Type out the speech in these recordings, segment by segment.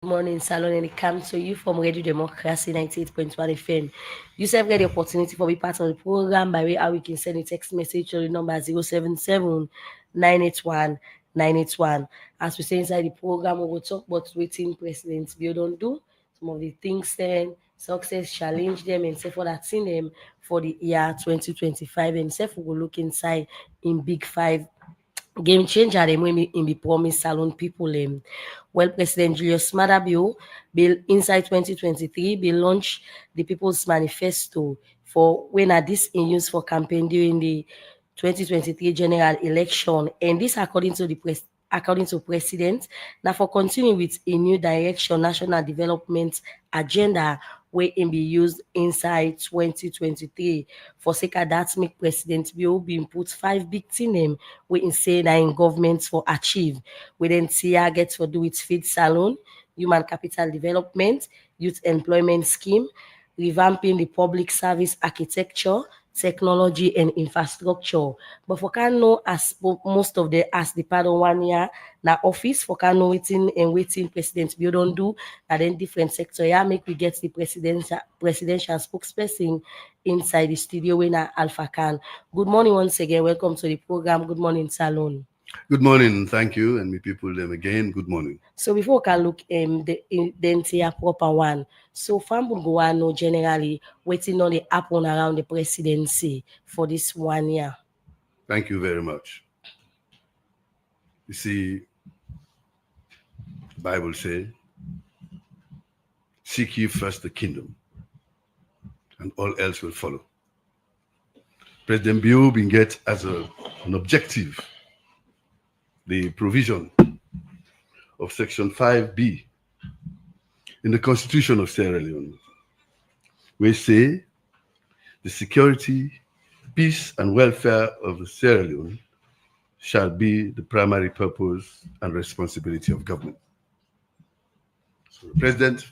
Morning, Salone, and it comes to you from Radio Democracy 98.1 FM. You have get the opportunity for be part of the program by way how we can send a text message to the number 077 981 981. As we say inside the program, we will talk about waiting President Bill don't do, some of the things then, success, challenge them, and say for that in them for the year 2025. And say we will look inside in Big Five game changer dem wey im be promise Salone people. Well, President Julius Maada bill inside 2023 bin launch the People's Manifesto for wey na dis im use for campaign during the 2023 general election, and this according to president na for continue with a new direction national development agenda wey im be used inside 2023. For sake of dat, make President Bio bin put 5 big thing wey im say na im government for achieve. We then see her get for do with feed salon, human capital development, youth employment scheme, revamping the public service architecture, technology and infrastructure. But for can know as most of the as the pardon 1 year na office for can know waiting President Bio don't do and then different sector. Yeah, make we get the presidential spokesperson inside the studio when Alpha Khan. Good morning once again. Welcome to the program. Good morning, Salone. Good morning, thank you, and me people them again. Good morning. So before we can look the entire proper one, so Fambu go on know generally waiting on the happen around the presidency for this 1 year. Thank you very much. You see, the Bible says, "Seek ye first the kingdom, and all else will follow." President Bio been get as an objective the provision of Section 5B in the Constitution of Sierra Leone, which say the security, peace, and welfare of the Sierra Leone shall be the primary purpose and responsibility of government. So the president,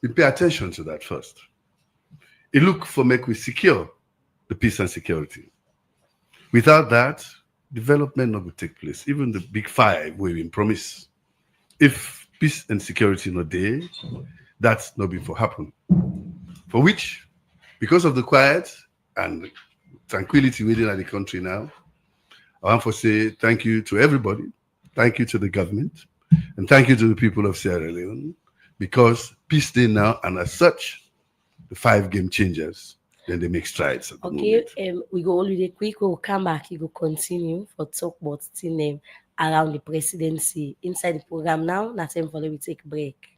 we pay attention to that first. He look for make we secure the peace and security. Without that, development not will take place. Even the big 5 we been promise. If peace and security not there, that's not been for happen. For which, because of the quiet and tranquility within the country now, I want to say thank you to everybody, thank you to the government, and thank you to the people of Sierra Leone, because peace day now, and as such, the 5 game changers, then they make strides. Okay, we go holiday quick, we'll come back, you go continue for talk about still name around the presidency. Inside the program now, not time for we take break.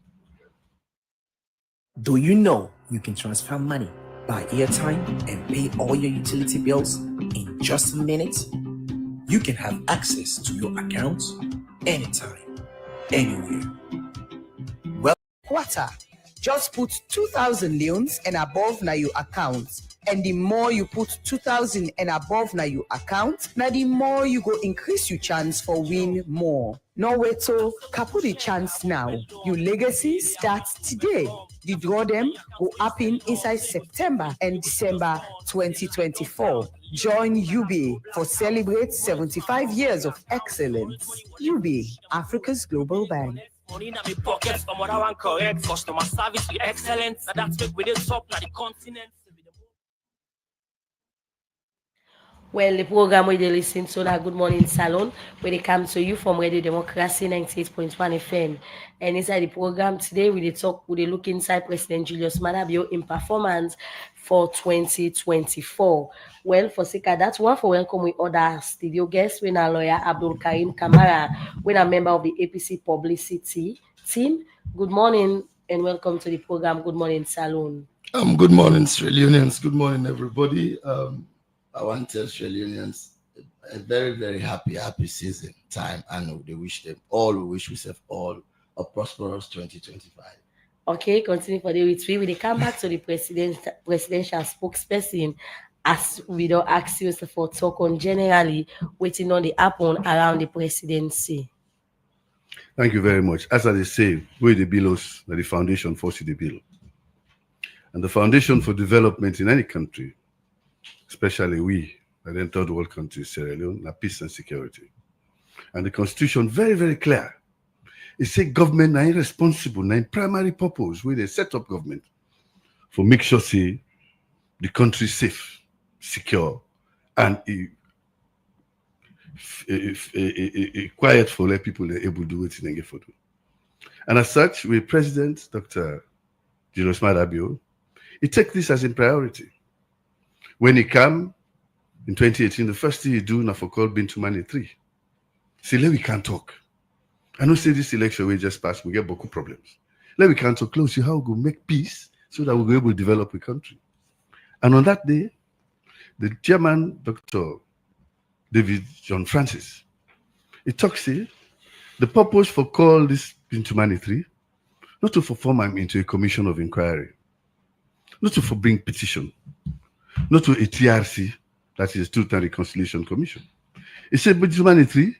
Do you know you can transfer money, buy airtime, and pay all your utility bills in just a minute? You can have access to your accounts anytime, anywhere. Well, Quarter. Just put 2,000 leones and above na your account. And the more you put 2,000 and above na your account, na the more you go increase your chance for win more. No wait so kapu the chance now. Your legacy starts today. The draw them go happen inside September and December 2024. Join UB for celebrate 75 years of excellence. UB, Africa's global bank. Money in my pockets, but more than correct. Customer service with excellence. Now that's make with the top, now the continent. Well, the program where they listen to that Good Morning Salone, where they come to you from Radio Democracy 98.1 FM. And inside the program today, we talk, we look inside President Julius Maada Bio in performance for 2024. Well, for sake of that, one for welcome with other studio guests, when our lawyer Abdul Karim Kamara, when a member of the APC publicity team. Good morning and welcome to the program. Good morning, Salone. Good morning, Australians. Good morning, everybody. I want to tell Australians a very, very happy season time, and we wish ourselves all a prosperous 2025. Okay, continue for the retreat. We come back to the presidential spokesperson as we don't ask you for talk on generally waiting on the happen around the presidency. Thank you very much. As I say, where the bills, the foundation for the bill. And the foundation for development in any country, especially we, the third world country, Sierra Leone, peace and security. And the Constitution very, very clear. It say government na irresponsible, na im primary purpose where they set up government for make sure say the country safe, secure, and quiet for let people are able to do what they get for do. And as such, with President Dr. Julius Madabio, he take this as a priority. When he come in 2018, the first thing he do now for call Bintumani 3. Say, let we can't talk. I know say this election we just passed, we get beaucoup problems. Let we can't talk close. How we go make peace so that we'll be able to develop the country. And on that day, the chairman, Dr. David John Francis, he talks say the purpose for call this Bintumani 3, not to form him into a commission of inquiry, not to for bring petition, not to a TRC, that is Truth and Reconciliation Commission. He said Bintumani 3,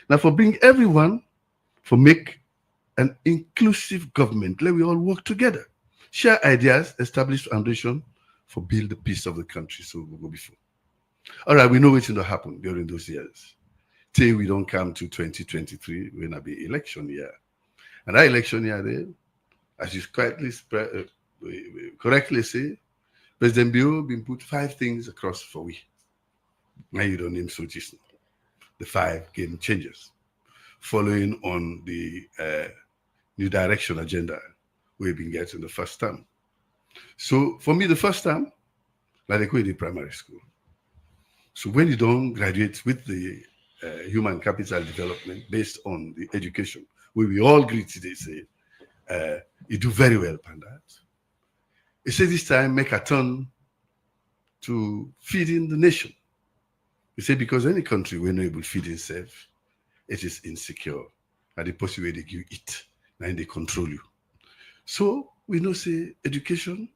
now for bring everyone for make an inclusive government. Let we all work together, share ideas, establish foundation for build the peace of the country. So we'll go before. All right, we know what's going to happen during those years. Till we don't come to 2023, when it'll be election year. And that election year there, as you correctly say, President Bio been put 5 things across for we. Now you don't name so just the 5 game changers, following on the new direction agenda we've been getting the first time. So for me, the first time, like they go in the primary school. So when you don't graduate with the human capital development based on the education, where we all agree today say, you do very well upon that. He said this time make a turn to feeding the nation. He said because any country we're not able to feed itself, it is insecure. And the possible way they give it, and they control you. So we know say education,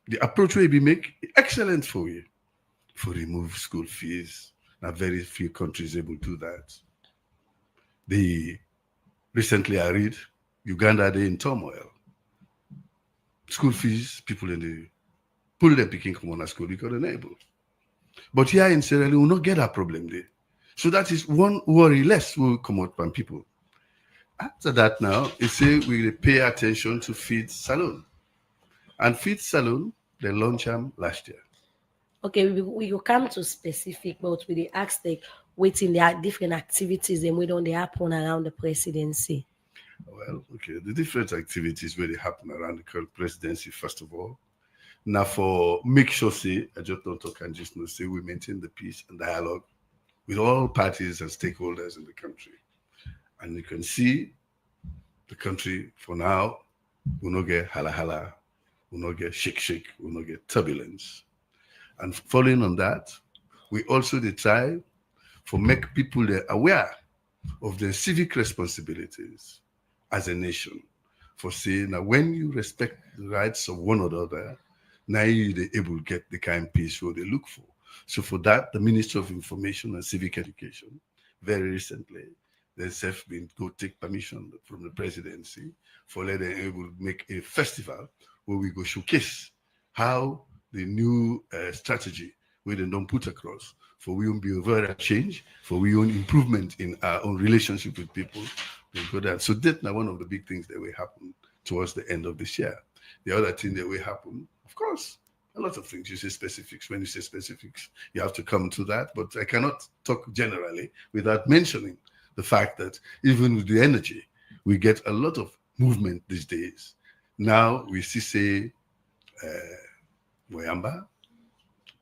the approach we make excellent for you. For remove school fees. Now very few countries able to do that. Recently I read Uganda they in turmoil. School fees, people in the pull them picking come on a school because they're not able. But here in Sierra Leone, we'll not get that problem there. So that is one worry less will come out from people. After that now, it say we pay attention to Feed Salone. And Feed Salone, they launched them last year. Okay, we will come to specific, but we ask like waiting there are different activities and we don't they happen around the presidency. Well, okay, the different activities where they happen around the current presidency, first of all. Now for make sure say, I just don't talk and just know say we maintain the peace and dialogue with all parties and stakeholders in the country. And you can see the country for now will not get hala, will not get shake, will not get turbulence. And following on that, we also try for make people aware of their civic responsibilities as a nation. For saying that when you respect the rights of one another, now you're able to get the kind of peace what they look for. So for that, the Ministry of Information and Civic Education, very recently, themselves been go take permission from the presidency for letting them able to make a festival where we go showcase how the new strategy where they don't put across for we won't be over change, for we own improvement in our own relationship with people. We go that. So that's now one of the big things that will happen towards the end of this year. The other thing that will happen, of course, a lot of things. You say specifics. When you say specifics, you have to come to that. But I cannot talk generally without mentioning the fact that even with the energy, we get a lot of movement these days. Now we see say Moyamba,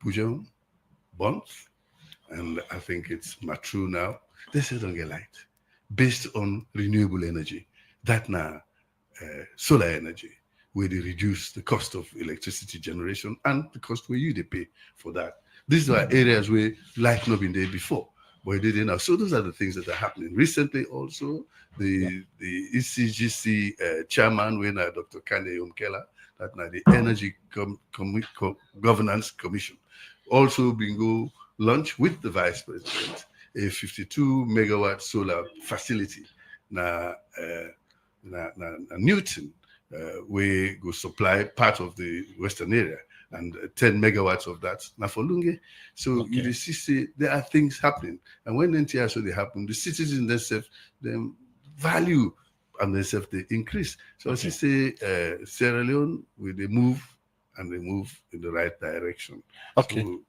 Pujon, Bonds, and I think it's Matru now. They say don't get light based on renewable energy. That now solar energy, where they reduce the cost of electricity generation and the cost where you they pay for that. These are areas where light not been there before, but it didn't now. So those are the things that are happening. Recently also, the ECGC chairman, when Dr. Kande Yomkela, that now the Energy Governance Commission, also been go launch with the Vice President a 52 megawatt solar facility na Newton, we go supply part of the western area and 10 megawatts of that now for Lunge. So okay. You see there are things happening, and when NTR so they happen, the citizens themselves them value and they self they increase. So as you say, Sierra Leone will they move and they move in the right direction. Okay. So,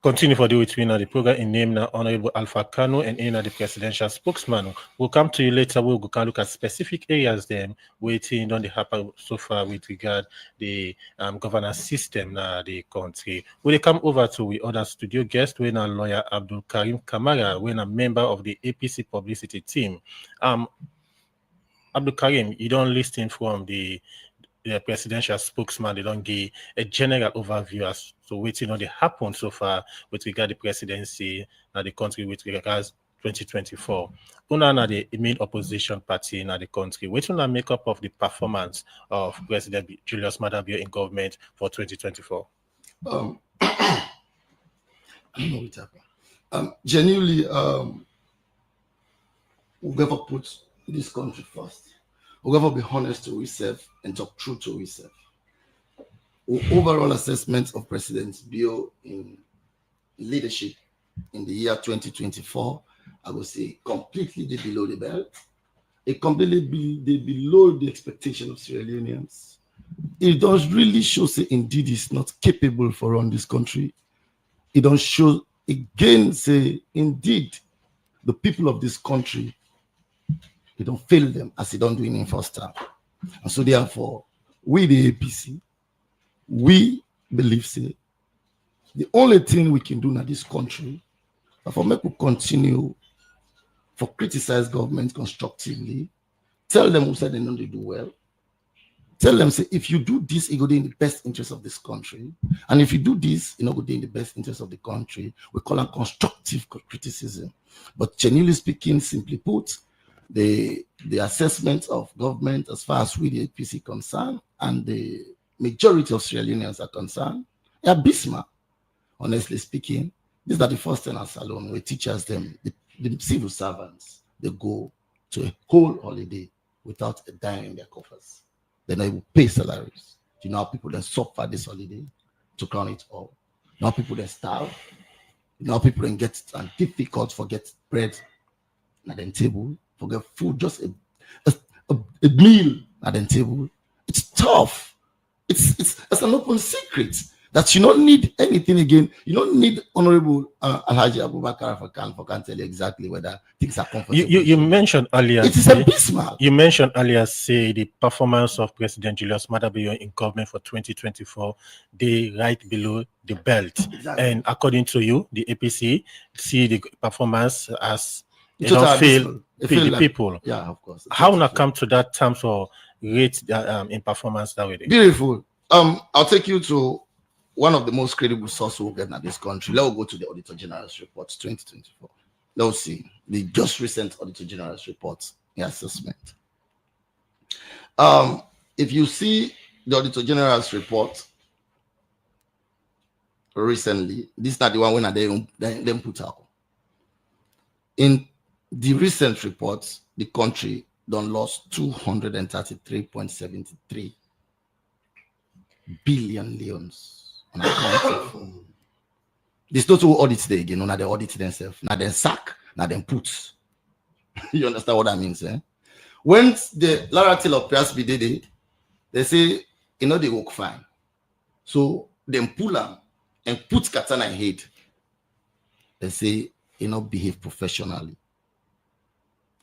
Continue for the between the program in name now Honorable Alpha Kano and in the presidential spokesman. We'll come to you later. We'll go look at specific areas then waiting on the happen so far with regard the governance system now the country. We'll come over to the other studio guest when our lawyer Abdul Karim Kamara, when a member of the APC publicity team. Abdul Karim, you don't listen from the presidential spokesman, they don't give a general overview as to waiting on the happen so far with regard the presidency and the country with regards 2024. Una the main opposition party in the country. Waiting on makeup of the performance of President Julius Madabio in government for 2024. I don't know what happened. Genuinely, we'll never put this country first. We'll never be honest to ourselves and talk true to ourselves. Overall assessment of President Bio in leadership in the year 2024, I would say completely below the belt. It completely below the expectation of Sierra Leoneans. It does really show, say, indeed, he's not capable for run this country. It does show, again, say, indeed, the people of this country, they don't fail them as they don't do in first term. And so therefore, we the APC, we believe, say, the only thing we can do in this country, for make we continue for criticize government constructively, tell them who said they know they do well, tell them, say, if you do this, it will be in the best interest of this country. And if you do this, it will be in the best interest of the country. We call it constructive criticism. But genuinely speaking, simply put, the assessment of government as far as we the APC concerned and the majority of Sierra Leoneans are concerned, are abysmal. Honestly speaking, these are the first thing at Salone where teachers them, the civil servants, they go to a whole holiday without a dime in their coffers. They not even pay salaries. You know how people that suffer this holiday to crown it all. Now people that starve. You know how people that get it difficult for get bread at the table. Forget food, just a meal at the table. It's tough. It's an open secret that you don't need anything again. You don't need Honorable Alhaji Abubakar for can tell you exactly whether things are comfortable. You mentioned earlier. It is abysmal. You mentioned earlier, say the performance of President Julius Madabio in government for 2024, they right below the belt. Exactly. And according to you, the APC see the performance as they Total don't feel abysmal. They the feel like- people. Yeah, of course. How not come to that terms or rate in performance that way? Beautiful. I'll take you to one of the most credible sources we'll get in this country. Let's go to the Auditor General's report 2024. Let's see the just recent Auditor General's report in assessment. If you see the Auditor General's report recently, this is not the one when they put out. In the recent reports, the country done lost 233.73 billion leons on account of this not who audit they again, not they audit themselves, not them sack, not them put. You understand what that means, eh? When the Lara Till of PSB did it, they say, you know, they work fine. So them pull them and put katana in head. They say, you know, behave professionally.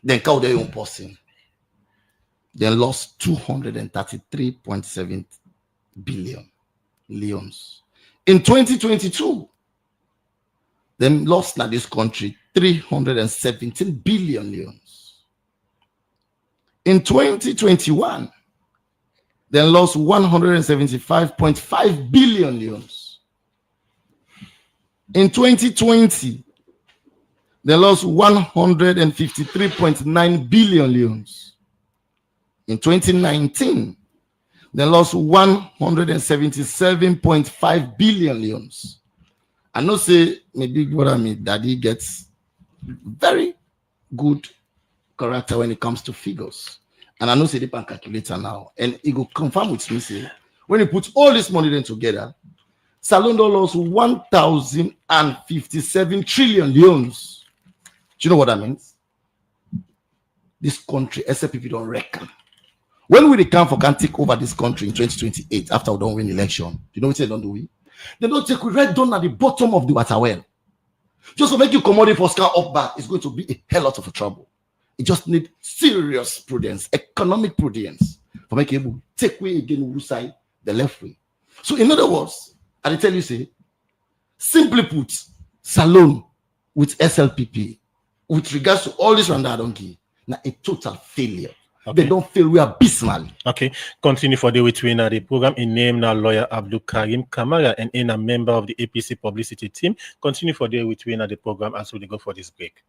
Then call their own person. Then lost 233.7 billion leons. In 2022, then lost na this country 317 billion leons. In 2021, then lost 175.5 billion leons. In 2020, they lost 153.9 billion leons. In 2019, they lost 177.5 billion leons. I know say maybe brother me daddy gets very good character when it comes to figures. And I know say they can calculator now. And he go confirm with me say when he puts all this money then together, Salone lost 1,057 trillion leons. Do you know what that means? this country except if you don't reckon. When we come for can take over this country in 2028 after we don't win election, you know what they don't do? They don't take we right down at the bottom of the water well. Just to make you commodity for scar up back, it's going to be a hell lot of trouble. It just need serious prudence, economic prudence, for making able take way again the side, the left way. So in other words, I tell you say, simply put, Salone with SLPP, with regards to all this round I don't give, now a total failure. Okay. They don't feel we are abysmal. Okay, continue for the between the program in name now lawyer Abdul Karim Kamara and in a member of the APC publicity team. Continue for the between the program as we go for this break.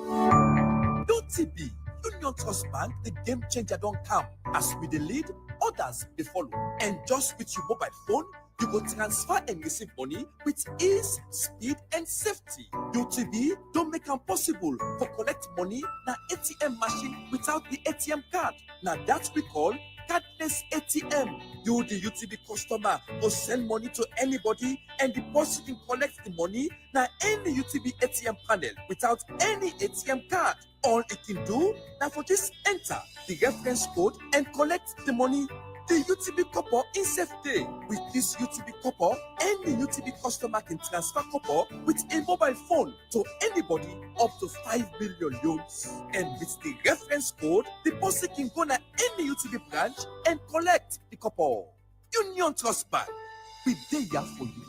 UTB, Union Trust Bank, the game changer don't come. As we the lead, others they follow. And just with your mobile phone, you go transfer and receive money with ease, speed, and safety. UTB don't make it possible for collect money na ATM machine without the ATM card. Now that's we call cardless ATM. You, the UTB customer, go send money to anybody and deposit and collect the money na any UTB ATM panel without any ATM card. All it can do now for just enter the reference code and collect the money. The UTB copper in safe day. With this UTB copper, any UTB customer can transfer copper with a mobile phone to anybody up to 5 million loans. And with the reference code, the person can go to any UTB branch and collect the copper. Union Trust Bank, we there for you.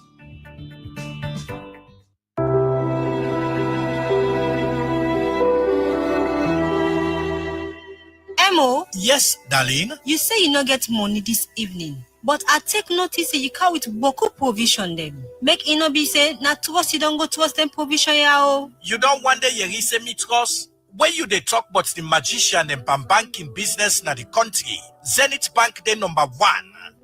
Emo? Yes, darling. You say you no get money this evening, but I take notice say you come with boku provision them. Make it no be say na trust you don't go trust them provision ya. You don't wonder you say me trust? When you they talk about the magician and banking business na the country, Zenith Bank they number 1.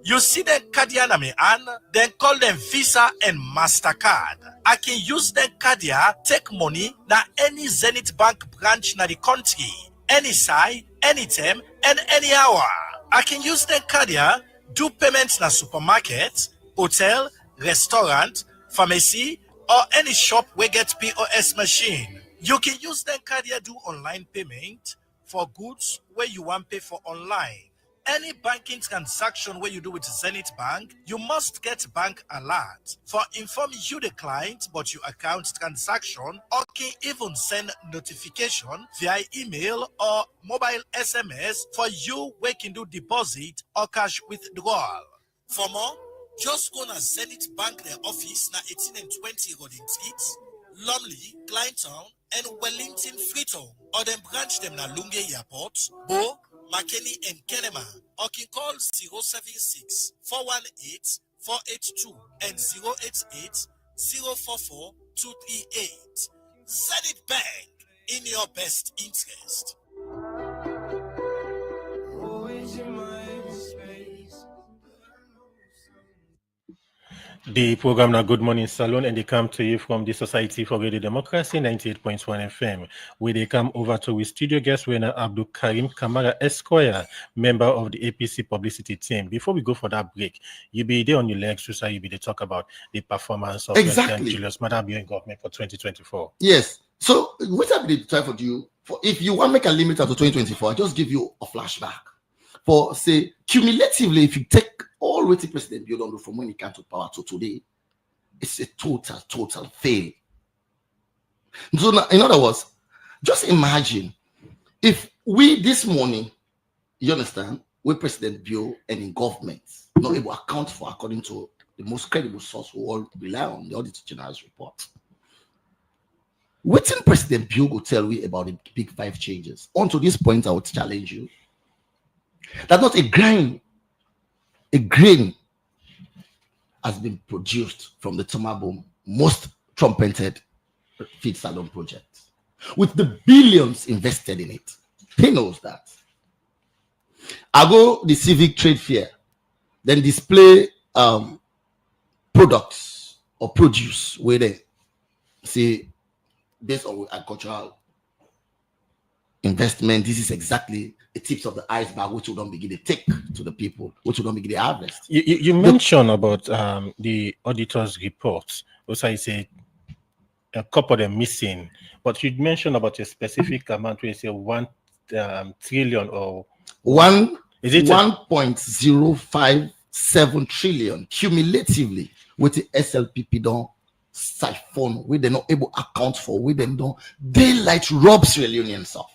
You see them Cardia me an, then call them Visa and MasterCard. I can use them Cardia, take money na any Zenith Bank branch na the country. Any side, anytime, and any hour. I can use the Cardia, do payments na supermarket, hotel, restaurant, pharmacy, or any shop where get POS machine. You can use the Cardia do online payment for goods where you want pay for online. Any banking transaction where you do with Zenith Bank, you must get bank alert for informing you the client about your account transaction, or can even send notification via email or mobile SMS for you where can do deposit or cash withdrawal. For more, just go to Zenith Bank their office na 18 and 20 Rodin Street, Lumley, Kleintown, and Wellington Freetown, or then branch them na Lunge Airport, Bo, McKinney and Kenema, or can call 076 418 482 and 088 044 238. Zenith Bank, in your best interest. The program now Good Morning Salone, and they come to you from the Society for Radio Democracy 98.1 FM, where they come over to with studio guest winner Abdul Karim Kamara Esquire, member of the APC publicity team. Before we go for that break, you be there on your legs to say you be to talk about the performance of President Julius Maada government for 2024. Yes. So what I be try for you for if you want to make a limit to 2024, I just give you a flashback. For say cumulatively, if you take all what the President built on from when he came to power to today, it's a total fail. So now, in other words, just imagine if we this morning, you understand, we President Bio and in government not able to account for according to the most credible source we all rely on, the Auditor General's report. What did President Bio go tell you about the big 5 changes? On to this point, I would challenge you that not a grain has been produced from the Tomabom most trumpeted feed salon project with the billions invested in it. He knows that. I go the civic trade fair, then display products or produce where they say based on agricultural investment, this is exactly the tips of the iceberg which will not begin to take to the people, which will not begin to harvest. You mentioned about the auditor's report. Also, I say a couple of them missing. But you mentioned about a specific amount where you say 1 trillion or is it 1.057 trillion cumulatively with the SLPP don't siphon, we they not able to account for, we then don't daylight robs Sierra Leoneans off.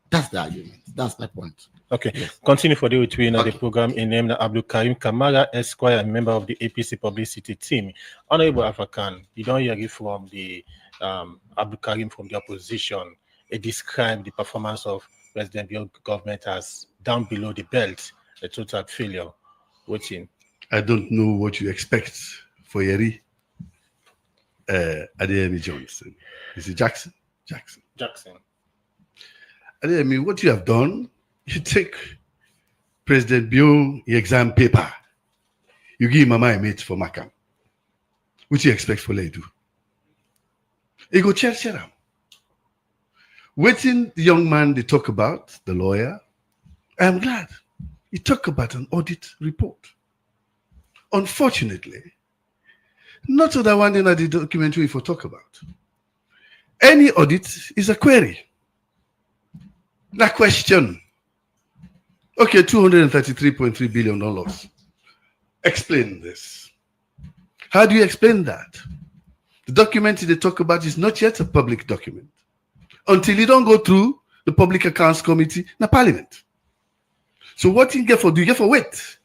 That's the argument. That's my point. Okay, yes. Continue for the between the program in name Abdul Karim Kamara Esquire, a member of the APC publicity team. Honorable Alpha Khan, you don't hear it from the Abdul Karim from the opposition. It described the performance of President Bill government as down below the belt, a total failure. Waiting. I don't know what you expect for Yeri Adeyemi Johnson. Is it Jackson? Jackson. Adeyemi, what you have done, you take President Bill exam paper, you give him a mate for Makam. What you expect for Ledu? He go check him. Waiting the young man they talk about, the lawyer, I'm glad he talked about an audit report. Unfortunately, not the one in the documentary for talk about. Any audit is a query. The question. Okay, $233.3 billion. Explain this. How do you explain that? The document they talk about is not yet a public document until you don't go through the Public Accounts Committee in the Parliament. So what do you get for? Do you get for wait?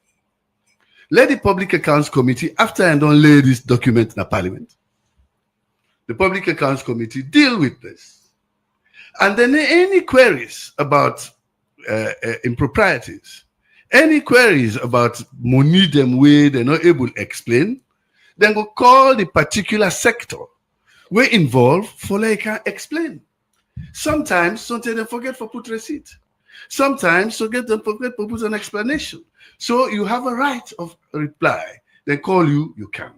Let the Public Accounts Committee, after I don't lay this document in the Parliament, the Public Accounts Committee deal with this. And then any queries about improprieties, any queries about money them way they're not able to explain, then go call the particular sector we're involved for like explain. Sometimes they forget for put receipt. Sometimes forget to put an explanation. So you have a right of reply. They call you, you can.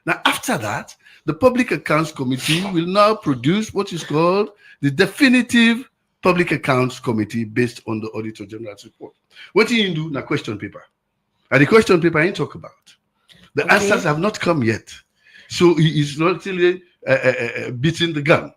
Now after that, the Public Accounts Committee will now produce what is called the definitive Public Accounts Committee based on the Auditor General's report. What do you do? Na question paper. And the question paper ain't talk about. The answers have not come yet. So he is not really beating the gun.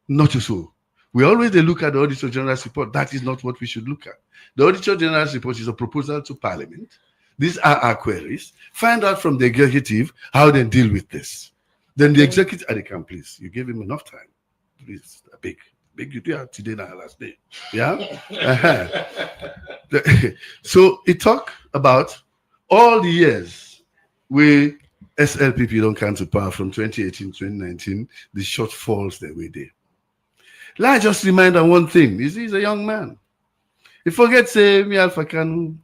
Not so. We always look at the Auditor General's report. That is not what we should look at. The Auditor General's report is a proposal to Parliament. These are our queries. Find out from the executive how they deal with this. Then the executive, Adikam, please, you gave him enough time. Please, a big you do have today now last day. Yeah? So he talked about all the years where SLPP don't come to power from 2018 to 2019, the shortfalls that were there. Let I just remind him one thing. He's a young man. He forgets, me Alpha Kanu,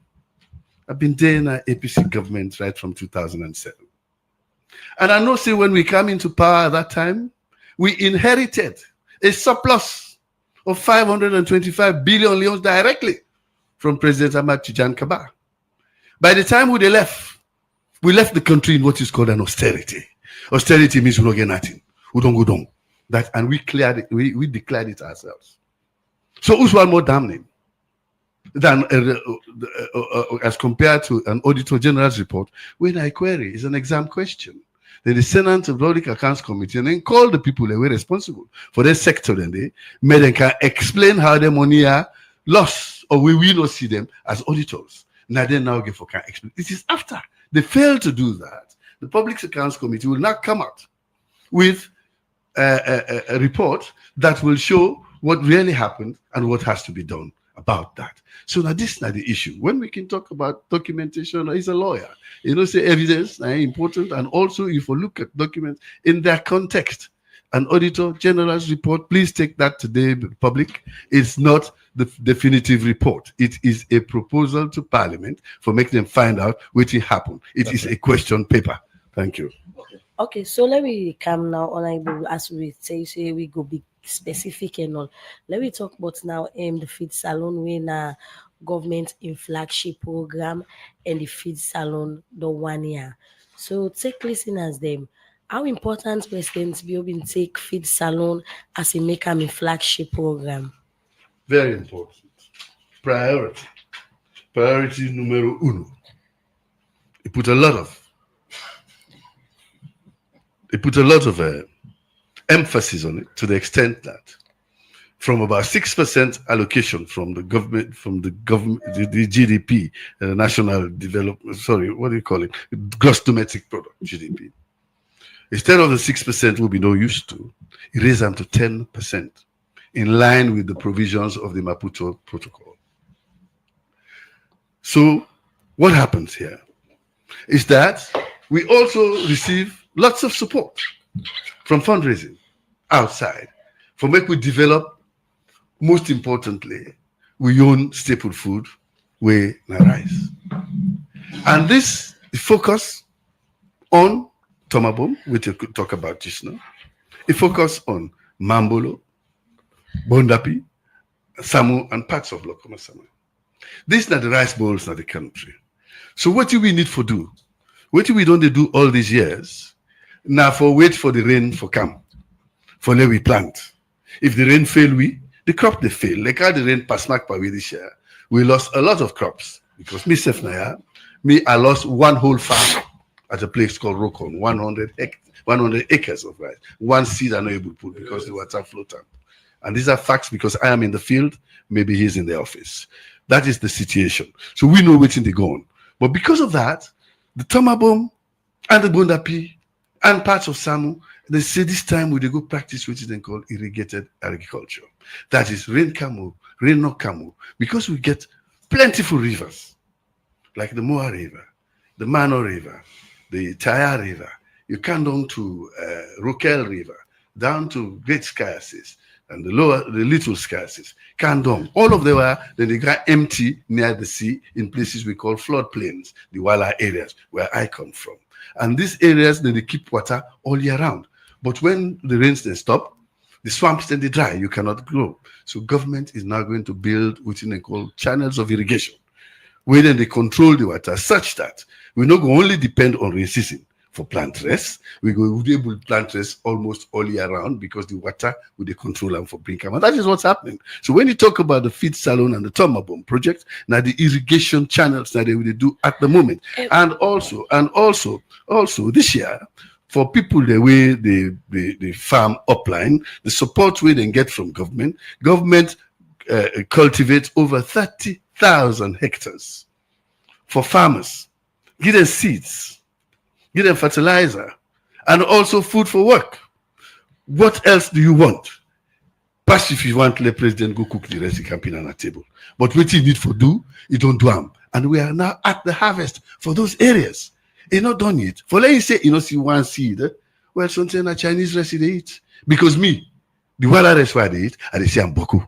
I've been there in an APC government right from 2007. And I know, say, when we come into power at that time, we inherited a surplus of 525 billion leons directly from President Ahmad Tijan Kaba. By the time we left the country in what is called an austerity. Austerity means we don't get nothing. We don't go down. That, and we declared it ourselves. So who's one more damning than as compared to an Auditor General's report, when I query is an exam question. Then the Senate of the Public Accounts Committee and then call the people that were responsible for their sector, then they made them can explain how their money are lost, or we will not see them as auditors. Now they now get for can explain. This is after they failed to do that. The Public Accounts Committee will now come out with a report that will show what really happened and what has to be done about that. So now this is not the issue. When we can talk about documentation, he's a lawyer. Say evidence is important, and also if you look at documents in their context, an Auditor General's report, please take that today, public. It's not the definitive report. It is a proposal to Parliament for making them find out what happened. It is a question paper. Thank you. Okay, so let me come now on, as we say we go big specific and all. Let me talk about now the feed salon when government in flagship program and the feed salon the 1 year. So take listeners them. How important President Biobin take feed salon as a make a flagship program? Very important. Priority. Priority numero uno. He put a lot of emphasis on it to the extent that from about 6% allocation from the government, the GDP, national development, sorry, what do you call it? Gross domestic product, GDP. Instead of the 6% we'll be no use to, it raised them to 10%, in line with the provisions of the Maputo Protocol. So what happens here is that we also receive lots of support from fundraising outside for make we develop. Most importantly, we own staple food, whey and rice. And this focus on Tomabom, which I could talk about just now. It focus on Mambolo, Bondapi, Samu, and parts of Lokoma Samu. These are the rice bowls of the country. So what do we need to do? What do we don't do all these years? Now for wait for the rain for come, for let we plant. If the rain fail, the crop they fail. Like how the rain passed back by this year, we lost a lot of crops because I lost one whole farm at a place called Rokon, 100 acres of rice. One seed I'm not able to put because the water float up. And these are facts because I am in the field, maybe he's in the office. That is the situation. So we know what's in the going. But because of that, the Tomabom and the Bondapi and parts of Samu, they say this time we go practice what is then called irrigated agriculture. That is rain camo, rain not camo, because we get plentiful rivers, like the Moa River, the Mano River, the Taya River. You come down to Rokel River, down to Great Scarces, and the little Scarces, Kandong. All of them are, then they got empty near the sea in places we call floodplains, the Wala areas where I come from. And these areas, then they keep water all year round. But when the rains then stop, the swamps then they dry, you cannot grow. So government is now going to build what they call channels of irrigation, where then they control the water such that we not going to only depend on rain season for plant rest. We will be able to plant rest almost all year round because the water will they control them for bring. And that is what's happening. So when you talk about the feed Salone and the Tomabom project, now the irrigation channels that they will do at the moment, and also this year, for people the way they farm upline, the support we then get from government cultivates over 30,000 hectares for farmers. Give them seeds, give them fertilizer, and also food for work. What else do you want? Pass if you want to let president go cook the rest of the campaign on a table. But what you need for do, you don't do them. And we are now at the harvest for those areas. It's not done yet. For let you say, see one seed, well, something a Chinese rest they eat. Because me, the Wala rest where they eat, and they say I'm Boku.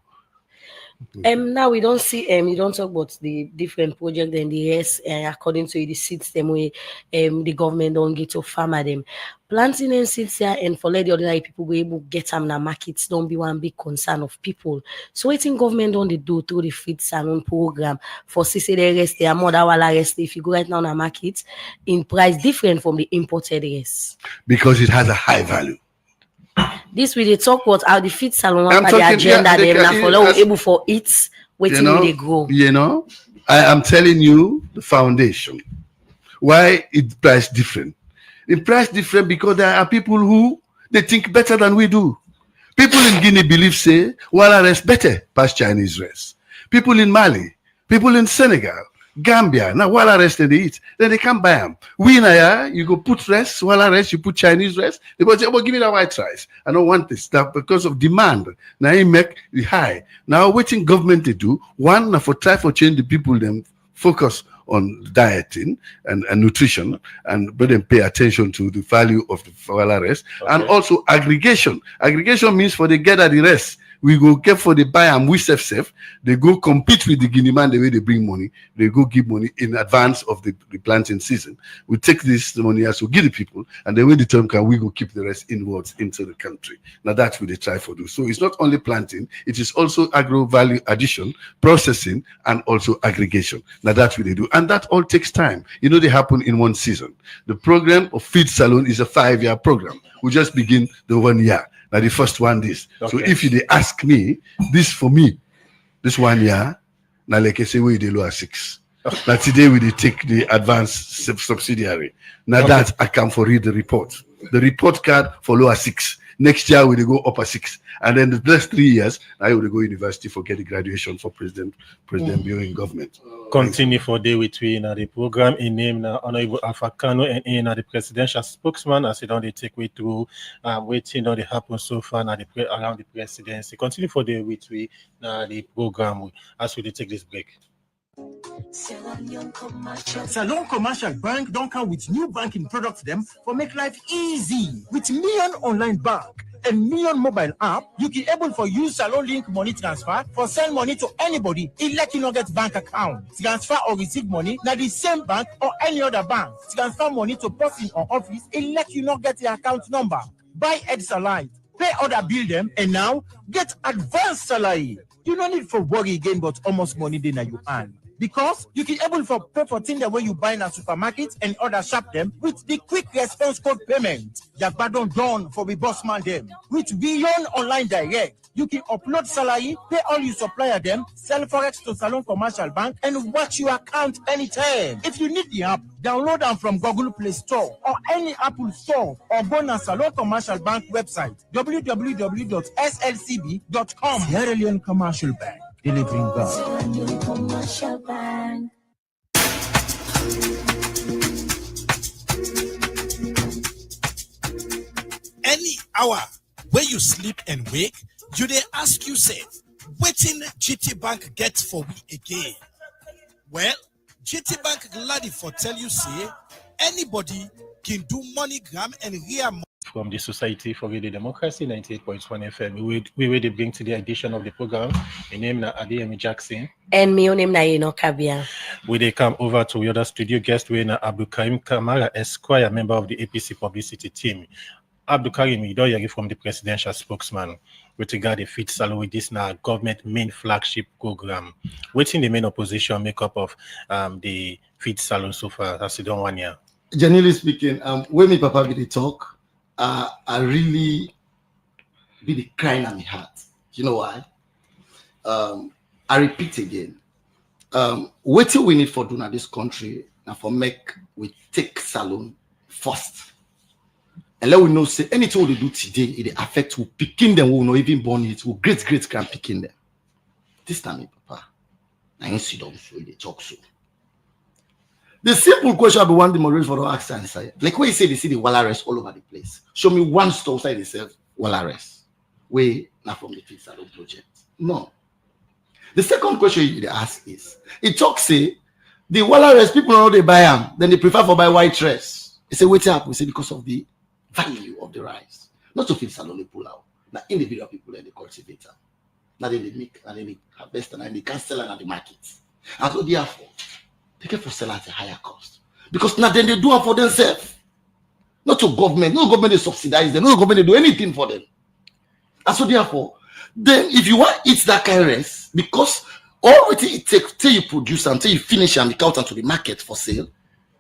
Now we don't see you don't talk about the different project and the rest according to the seeds them way the government don't get to farmer them. Planting and seeds here and for let the ordinary people go able to get them in the markets don't be one big concern of people. So what in government don't they do through the feed Salone program for CC the rest they are more than Wala rest if you go right now in the market in price different from the imported rest. Because it has a high value. This we they talk about how the feed Salone on the agenda them now for able for it waiting will they grow. I am telling you the foundation. Why it price different? It price different because there are people who they think better than we do. People in Guinea believe say Wala rest better past Chinese rest. People in Mali, people in Senegal, Gambia, now Wala rest they eat, then they can't buy them. We now, you go put rest, Wala rest, you put Chinese rest. They go say, well, give me that white rice. I don't want this stuff because of demand. Now you make the high. Now waiting government to do one for try for change the people them focus on dieting and nutrition but then pay attention to the value of the Wala rest and also aggregation. Aggregation means for they gather the rest. We go get for the buy and we safe. They go compete with the Guinea man the way they bring money. They go give money in advance of the planting season. We take this money as we give the people, and then when the term can we go keep the rest inwards into the country. Now that's what they try to do. So it's not only planting, it is also agro value addition, processing, and also aggregation. Now that's what they do. And that all takes time. They happen in one season. The program of Feed Salone is a 5-year program. We just begin the 1 year. Now the first one this. Okay. So if they ask me, this for me, this 1 year, now like I say, we the lower 6. Now today we take the advanced subsidiary. Now that I come for read the report. The report card for lower 6. Next year we go upper 6, and then the next 3 years I will go university for get the graduation for president building government. Continue for day between the program in name Honorable Alpha Kano and in the presidential spokesman as it don't they take way through waiting on the happen so far now around the presidency. Continue for day between the program as we take this break. Salone Commercial Bank don't come with new banking products them for make life easy. With Million Online Bank and Million Mobile app, you can able for use Salone Link money transfer for send money to anybody. It let you not get bank account. Transfer or receive money na the same bank or any other bank. Transfer money to person or office. It let you not get the account number. Buy Ed Salite, pay other bill them, and now get advanced salary. You don't need for worry again, but almost money then you earn. Because you can able for pay for things the way you buy in a supermarket and other shop them with the quick response code payment. Yagbadon done for the boss man them. With Beyond Online Direct, you can upload salary, pay all your supplier them, sell forex to Salone Commercial Bank, and watch your account anytime. If you need the app, download them from Google Play Store or any Apple Store, or go to Salone Commercial Bank website www.slcb.com. Sierra Leone Commercial Bank. Delivering God. Any hour where you sleep and wake, you dey ask yourself, wetin GT Bank get for we again? Well, GT Bank glad for tell you say anybody can do MoneyGram and real from the Society for Radio Democracy 98.1 FM. We will bring to the edition of the program. My name is Adeyemi Jackson. And my name is Yeno Kabia. We they come over to the other studio guest, we na Abdul Karim Kamara Esquire, member of the APC publicity team. Abdul Karim, you don't hear from the presidential spokesman with regard to Fit Salone with this now government main flagship program. What's in the main opposition makeup of the Fit Salone so far as you don't want here? Generally speaking, when me papa be the talk, I really be the crying on my heart. You know why? I repeat again. What do we need for doing at this country and for make we take Salone first? And let we know say anything we do today, it affect who picking them, who not even born it, who great grand picking them. This time, papa, I ain't sit down so they talk so. The simple question I be want the moderators for the ask answer. Like when you say they see the Wallace all over the place. Show me one store side they sell Wallace. We not from the Fit Salone project. No. The second question you ask is, it talks say the Wallace people know they buy them, then they prefer for buy white rice. They say wait up, we say because of the value of the rice. Not to Fit Salone pull out. Now individual people and the cultivator. Now they make and then they harvest and then they can sell at the market. And so therefore they can for sell at a higher cost. Because now then they do it for themselves. Not to government. No government they subsidize them. No government they do anything for them. And so therefore, then if you want to eat that kind of rice, because all it takes till you produce until you finish and make out onto the market for sale,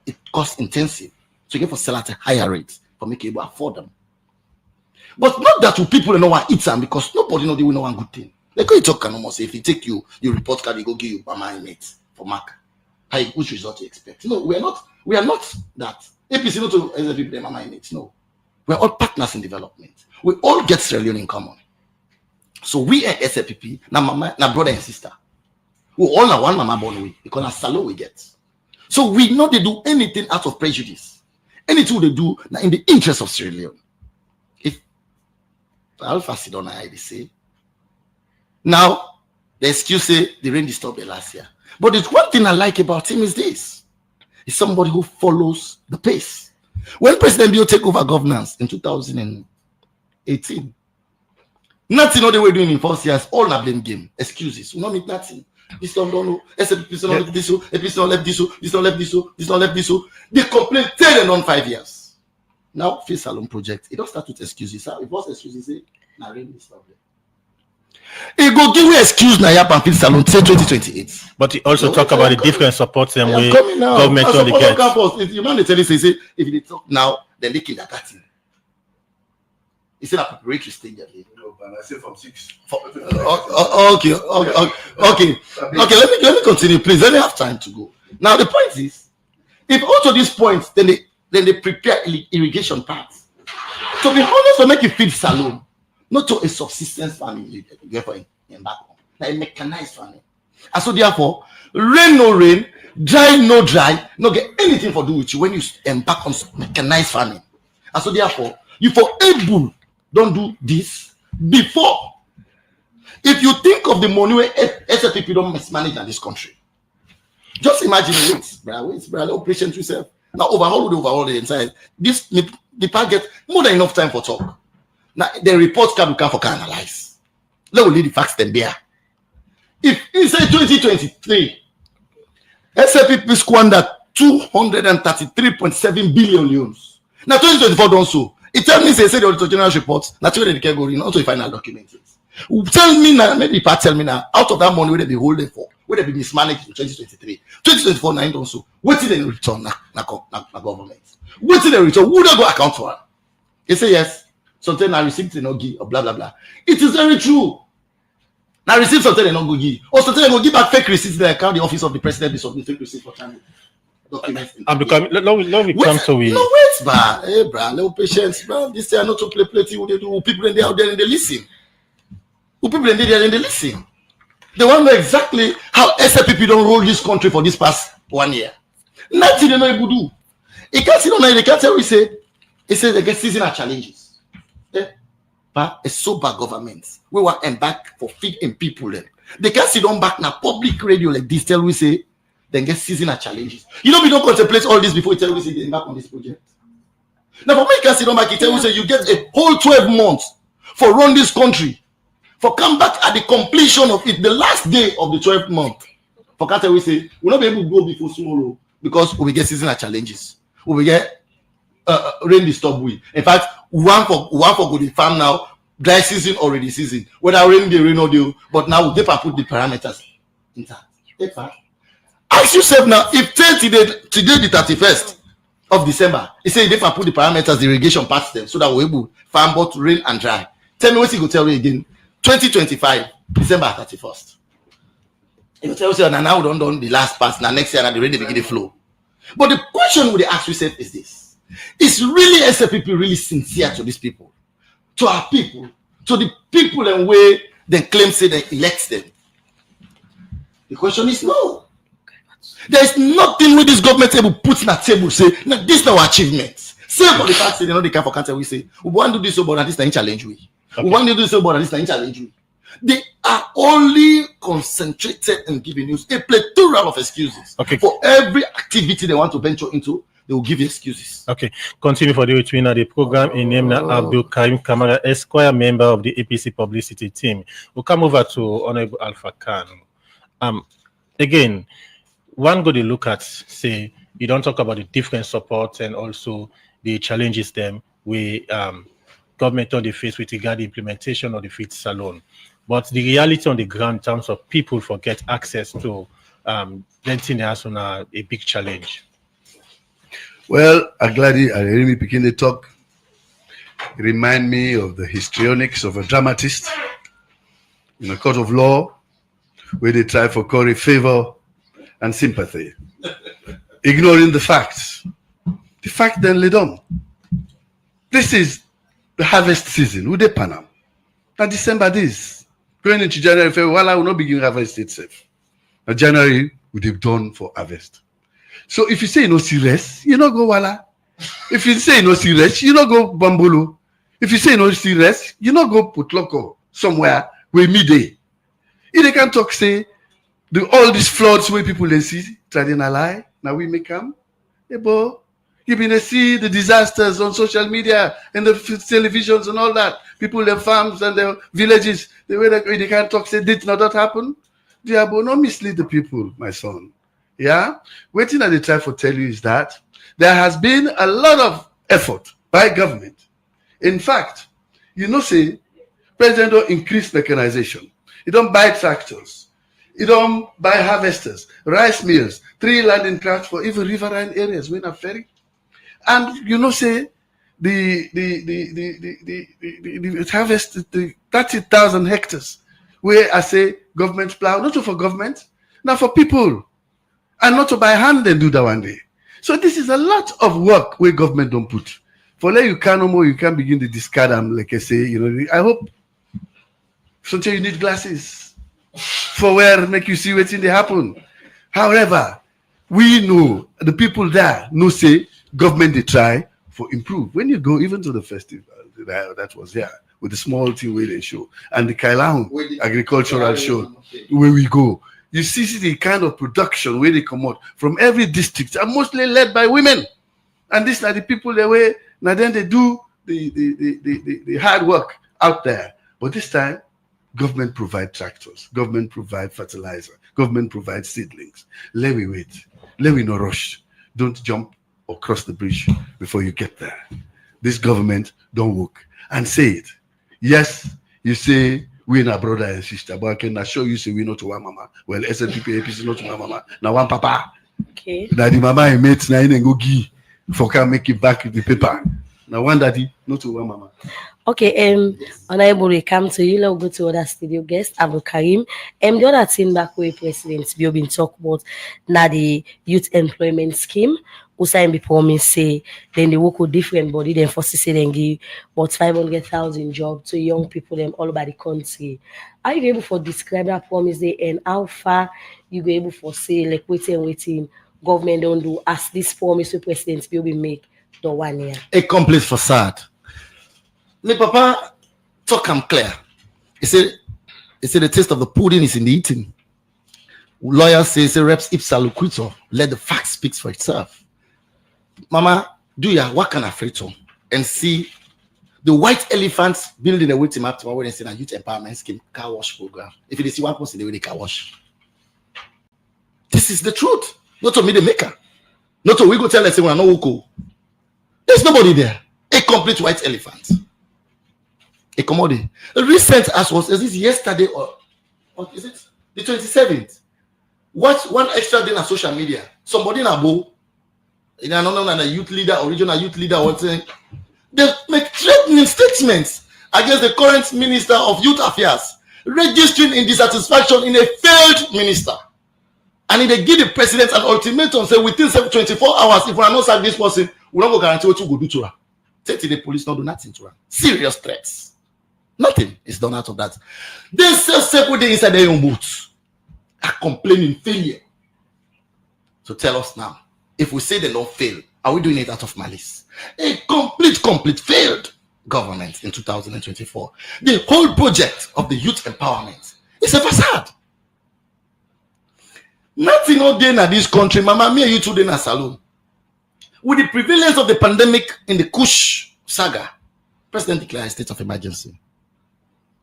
it costs intensive. So you get for sell at a higher rate for make you able to afford them. But not that to people don't want to eat them because nobody know they will know one good thing. Like when you talk almost say if you take your report card, you go give you my mate for mark. Which result you expect? No, we are not that. APC not to as people my mates. No. We are all partners in development. We all get Sierra Leone in common. So we are SLPP, now mama, now brother and sister. We all are one mama born with because that's Salone we get. So we know they do anything out of prejudice. Anything they do now in the interest of Sierra Leone. If Alpha Sidona I say now the excuse say the rain disturbed the last year. But the one thing I like about him is this. He's somebody who follows the pace. When President Bio take over governance in 2018, nothing all they were doing in 4 years, all a blame game. Excuses. We don't need nothing. This don't know. This don't left this, this don't left this, this don't left this, this don't left this. They complain 10 and on 5 years. Now, Fit Salone project, it don't start with excuses. It was excuses, say, now rain is problem. It go give you excuse now and Fit Salone till 2028. But he also talk about the different supports and way government only gets. If you man tell you say if they talk now, then they kindergarten. It's not a preparatory stage. No, but I say from 6. Okay. Let me continue, please. Let me have time to go. Now the point is, if also these points, then they prepare irrigation paths. To be honest, to make you feed Salone, not to a subsistence farming you get for in back home, like a mechanized farming. And so therefore, rain no rain, dry no dry, no get anything for do with you when you embark on mechanized farming. And so therefore, you for able don't do this before. If you think of the money where SFP don't mismanage in this country, just imagine wait, no patience yourself. Now overhaul the entire this the part get more than enough time for talk. Now the reports can for analyze. Let me leave the facts them there. If you say 2023, SFP squandered 233.7 billion euros. Now 2024 don't so. It tells me say the Auditor General's reports. That's where they can go in. Also, if final documents. Tell me now, maybe part tell me now, out of that money where they be holding for, where they be mismanaged in 2023, 2024 9 also. What did they return na government? What did they return? Who they go account for? They say yes. Something I received they not give or blah blah blah. It is very true. Now receive something they not go give, or something they go give back fake receipts. They account the office of the president be submit fake receipts for channel. Documents. I'm becoming. Let me come to we. No wait, bro. Hey, bro. No patience, bro. This thing not to play plenty. What they do? People in there out there and they listen. Who people in there and they listen. They want to know exactly how SFP don't roll this country for this past 1 year. Nothing they know able to do. It can't sit on they can't tell we say. It says they get seasonal challenges. But a sober government. We want them back for feeding people then. They can't sit on back now public radio like this. Tell we say. Then get seasonal challenges. You know, we don't contemplate all this before you tell us they embark on this project. Now, for me, you can sit on back, you tell us you get a whole 12 months for run this country. For come back at the completion of it, the last day of the 12th month. For can't tell we say, we'll not be able to go before tomorrow because we will get seasonal challenges. We will get rain disturb we. In fact, we want for go the farm now, dry season or rainy season. Whether rain the rain or deal, but now we put the parameters in that. Ask yourself now, if today the 31st of December, he said if I put the parameters, the irrigation past them, so that we're able to farm both rain and dry. Tell me what he go tell you again. 2025, December 31st. He will tell you now we don't done the last pass, now next year now the rain begin to flow. But the question we ask yourself is this: is really SFP really sincere to these people, to our people, to the people and way they claim say they elect them? The question is no. There is nothing with this government able put in a table say, no, this is our achievements. Same for the fact that they know they can for cancer. We say, we want to do this so, but this is challenge we. Okay. We want to do this so, but this is challenge we. They are only concentrated in giving you a plethora of excuses. Okay. For every activity they want to venture into, they will give you excuses. Okay. Continue for the between the program in name Abdul Karim Kamara, Esquire, member of the APC publicity team. We'll come over to Honorable Alpha Khan. Again, one go to look at, say, you don't talk about the different support and also the challenges them we government on the face with regard to the implementation of the FIT Salone. But the reality on the ground in terms of people forget access to renting the house on a big challenge. Well, I'm glad I really begin to talk. Remind me of the histrionics of a dramatist in a court of law where they try for curry favor and sympathy, ignoring the facts. The fact then led on. This is the harvest season. Who they Panam? Now December this. Going into January, February, I will not begin harvest itself. Now January would have done for harvest. So if you say no serious, you not go wala. If you say no serious, you not go bambulu. If you say no serious, you not go put loco somewhere where midday. If they can talk, say, all these floods where people they see, trading a lie, now we make them. You been see the disasters on social media and the televisions and all that. People, their farms and their villages, the way they can't talk, say, did not that happen? Diabo, not mislead the people, my son. Yeah? Waiting that they try to tell you is that there has been a lot of effort by government. In fact, you know, say, President don't increase mechanization. He don't buy tractors. He don't buy harvesters, rice mills, 3 landing crafts for even riverine areas when a ferry. And you know, say the harvest the 30,000 hectares where I say government plow, not for government, now for people, and not to by hand and do that one day. So this is a lot of work where government don't put For let you can no more, you can begin to discard them, like I say, you know. I hope sometimes you need glasses for where make you see what's in they happen. However, we know the people there know say government they try for improve. When you go even to the festival that was here with the small thing where they show and the Kailaun agricultural show where we go, you see the kind of production where they come out from every district are mostly led by women. And these are the people that way now then they do the hard work out there. But this time, government provide tractors, government provide fertilizer, government provide seedlings. Let me wait. Let me not rush. Don't jump or cross the bridge before you get there. This government don't work. And say it. Yes, you say we're not brother and sister, but I can assure you say we not to one mama. Well, SNPP APC not to one mama. Now one papa. Okay. Now the mama I met now in go give for can make it back in the paper. Now one daddy, not to one mama. Okay, Honorable, we come to you. Let's go to other studio guest, Abu Karim. The other thing back where President we have been talking about now the youth employment scheme. Usain before me say then they work with different body, then first say then give about 500,000 jobs to young people them all over the country. Are you able to describe that promise there and how far you be able to say like waiting government don't do as this promise with President will be make the 1 year? A complete facade. My papa talk I'm clear. He said the taste of the pudding is in the eating. Lawyers say reps ipsa loquitur. Let the fact speak for itself. Mama, do ya what can I frito and see the white elephants building a waiting map tomorrow and say a youth empowerment scheme car wash program. If you see one person the way they car wash. This is the truth. Not to me the maker. Not to we go tell us when I know who. There's nobody there. A complete white elephant. A commodity. Recent as was is this yesterday or is it the 27th? What one extra day on social media? Somebody in a bow. In a youth leader or regional youth leader or something, they make threatening statements against the current Minister of Youth Affairs, registering in dissatisfaction in a failed minister. And if they give the president an ultimatum, say within 24 hours, if we are not sack this person, we don't go guarantee what you go do to her. Say to the police, not do nothing to her. Serious threats. Nothing is done out of that. They say put inside their own boots are complaining failure. So tell us now. If we say they don't fail, are we doing it out of malice? A complete failed government in 2024. The whole project of the youth empowerment is a facade. Nothing again at this country, Mama, me and you today in Salone. With the prevalence of the pandemic in the Kush saga, President declared a state of emergency.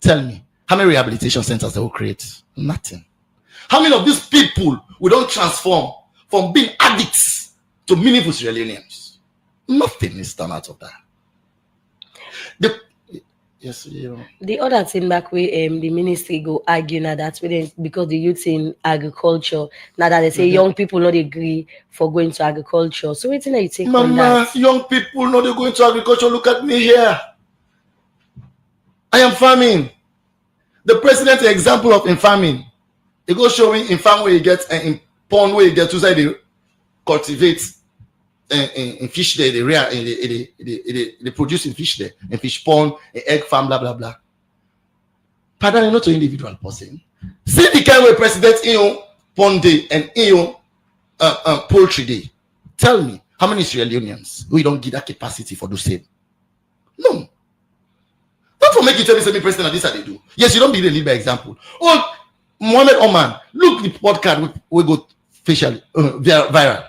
Tell me, how many rehabilitation centers they will create? Nothing. How many of these people we don't transform from being addicts to meaningful Sierra Leoneans? Nothing is done out of that. The other thing back where the ministry go argue now that's because the youth in agriculture now that they say young people not agree for going to agriculture. So what's you take on that? Young people not going to agriculture. Look at me here. I am farming. The president example of in farming. He goes showing in farm where you get in pond where you get to say they cultivate in fish there, they produce in fish there, in fish pond, in egg farm, blah blah blah. Pardon, not to individual person. See the kind of president in pond day and in poultry day. Tell me how many Sierra Leoneans we don't give that capacity for the same? No. Not for making tell me semi president and this how they do. Yes, you don't be the lead by example. Oh, Mohammed Oman, look the podcast we go facially viral.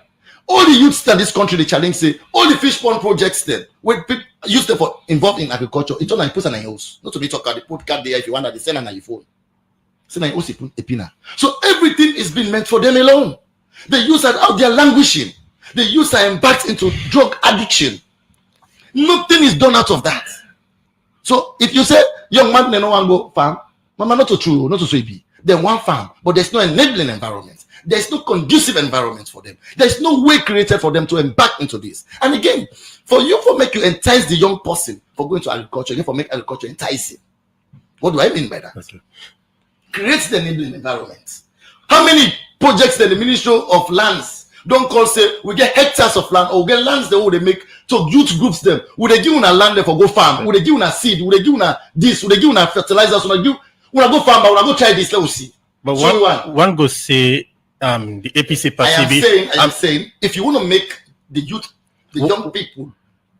All the youths in this country, they challenge say all the fish pond projects there, when people use them for involved in agriculture, it's all like put on a house. Not to be talk about the podcast there if you want that they send on your phone. Send on a pina. So everything is being meant for them alone. The youths are out there languishing. The youths are embarked into drug addiction. Nothing is done out of that. So if you say young man they no want go farm, mama not to true, not to say be. Then one farm, but there's no enabling environment. There's no conducive environment for them. There's no way created for them to embark into this. And again, for make you entice the young person for going to agriculture, you for make agriculture enticing. What do I mean by that? Okay. Create the enabling environment. How many projects that the Ministry of Lands don't call say we get hectares of land or we get lands that they make to youth groups them. Would they give una land there for go farm? Would they give una seed? Would they give una this? Would they give una fertilizers? Would they give una go farm? But una go try this. Let us see. But one go say the APC I am saying if you want to make the youth, the young people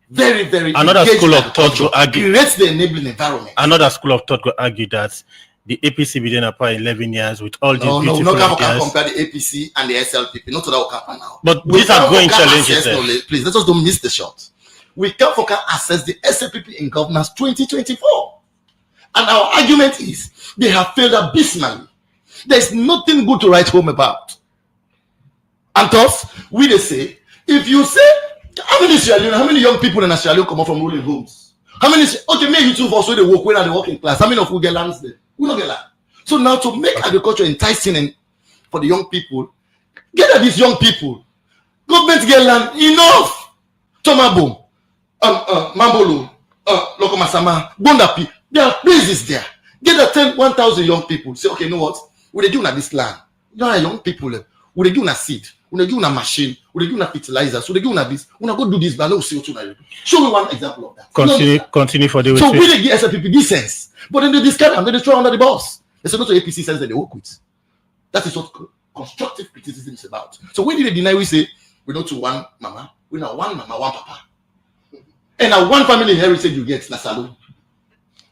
very, very another school of thought will argue create the enabling environment. Another school of thought will argue that the APC been in power 11 years with all these beautiful no, ideas. can compare the APC and the SLPP. Not to that happen now. But these are going challenges. Please, let us don't miss the shot. We can assess the SLPP in governance 2024. And our argument is they have failed abysmally. There's nothing good to write home about. And thus, we they say, if you say, how many young people in Australia come up from ruling homes? How many say, okay, maybe you two also they work when are the working class? How many of you get lands there? We don't get land. So now to make agriculture enticing for the young people, get at these young people. Government get land enough. Tomabo, Mambolo, Lokomasama, Bondapi. There are places there. Get at 1,000 young people. Say, okay, you know what? What they do at this land? You know, young people, what they do a seed? What they do a machine? What they do a fertilizer? So they do this. When I go do this, but no see what. Show me one example of that. Continue for the. So we they give SLPP this sense, but then they discard and they throw under the bus. They say not to APC sense that they work with. That is what constructive criticism is about. So when did they deny? We say we don't to one mama, we know one mama, one papa, and now one family heritage you get na Salone.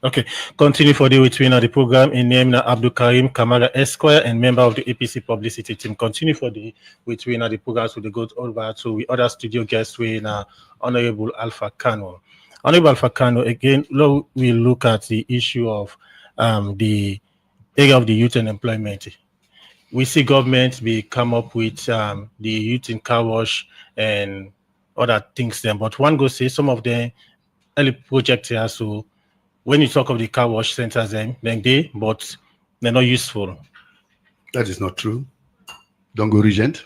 Okay, continue for the between the program in name na Abdul Karim Kamara Esquire and member of the APC publicity team. Continue for the between the program so they go over to the other studio guests we na Honorable Alpha Kano. Honorable Alpha Kano, again, we look at the issue of the area of the youth and employment. We see government be come up with the youth in car wash and other things then, but one go say some of the early projects here so. When you talk of the car wash centers, but they're not useful. That is not true. Don't go Regent.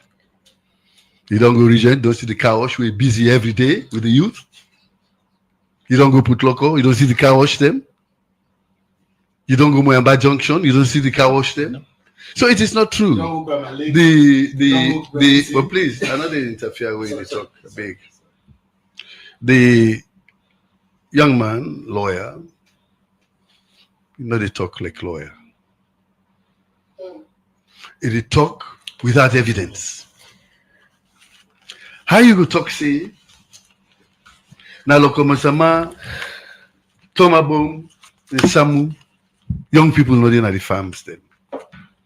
You don't go Regent, don't see the car wash. We're busy every day with the youth. You don't go Put Loco, you don't see the car wash them. You don't go Moyamba Junction, you don't see the car wash them. No. So it is not true. But please, I know they interfere when they talk big. The young man, lawyer, you know they talk like lawyer. They talk without evidence. How you go talk say na Lokomasama, Tomabom, and Samu, young people not in the farms then.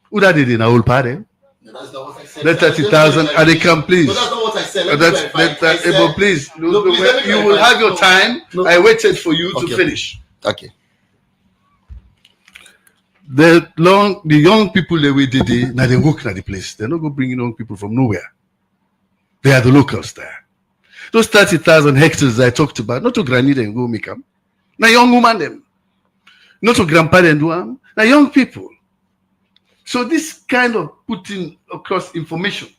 Who that did in a whole party? That 30,000 and they come please. But that's not what I said. Please, you will have your time. No. I waited for you to finish. Okay. The young people that we did now they work at the place. They're not going to bring young people from nowhere. They are the locals there. Those 30,000 hectares I talked about, not to granny and go make them. Now young woman them. Not to grandpa and do them. Now young people. So this kind of putting across information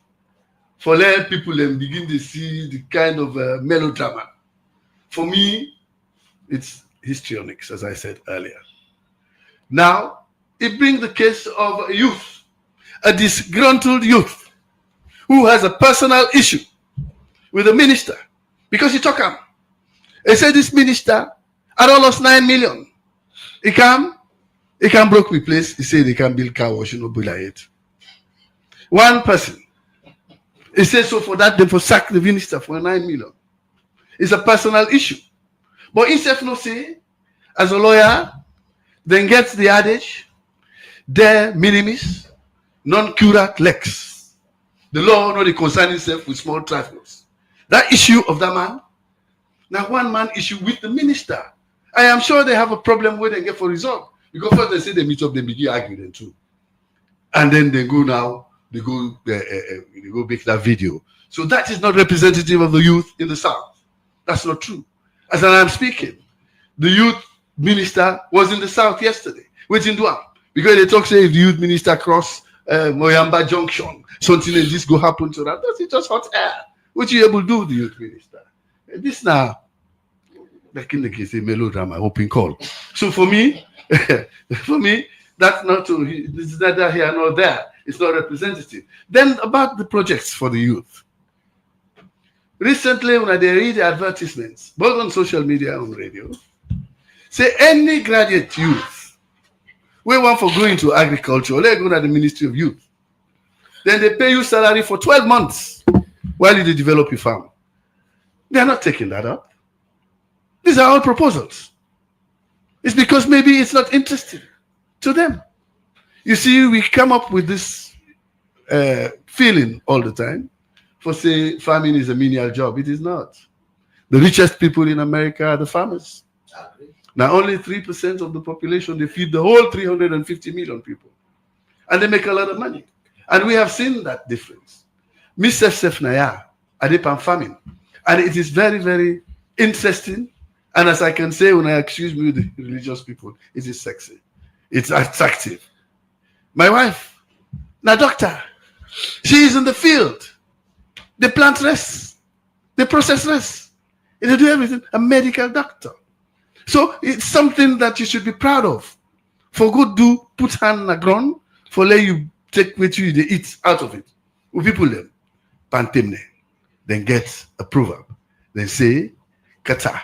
for let people begin to see the kind of melodrama. For me, it's histrionics, as I said earlier. Now, it brings the case of a youth, a disgruntled youth, who has a personal issue with the minister because he took him. He said, this minister, I don't lost 9 million. He can broke my place. He said they can build car wash, you know, build it. One person. He said, so for that, they for sack the minister for 9 million. It's a personal issue. But instead no say, as a lawyer, then gets the adage, de minimis, non curat lex. The law not concern itself with small trifles. That issue of that man, now one man issue with the minister. I am sure they have a problem where they get for resolve. Because first they say they meet up, they begin arguing too. And then they go now, they go make that video. So that is not representative of the youth in the South. That's not true. As I am speaking, the youth minister was in the South yesterday, waiting to him. Because they talk, say, if the youth minister cross Moyamba Junction, something like this go happen to that. That's just hot air. What you able to do, the youth minister? This now, like in the case, a melodrama, open call. So for me, that's not true. This is neither here nor there. It's not representative. Then about the projects for the youth. Recently, when they read the advertisements, both on social media and on radio, say any graduate youth, we want for going to agriculture, they go to the Ministry of Youth. Then they pay you salary for 12 months while you develop your farm. They are not taking that up. These are all proposals. It's because maybe it's not interesting to them. You see, we come up with this feeling all the time for say farming is a menial job. It is not. The richest people in America are the farmers. Now only 3% of the population, they feed the whole 350 million people. And they make a lot of money. And we have seen that difference. Mr. Sefnaya, Adepan farming. And it is very, very interesting. And as I can say when I excuse me with the religious people, it is sexy. It's attractive. My wife, now doctor, she is in the field. They plant rice. They process rice. They do everything. A medical doctor. So it's something that you should be proud of. For good do, put hand on the ground, for let you take what you eat out of it. We people them, pantemne, then get a proverb. Then say, kata,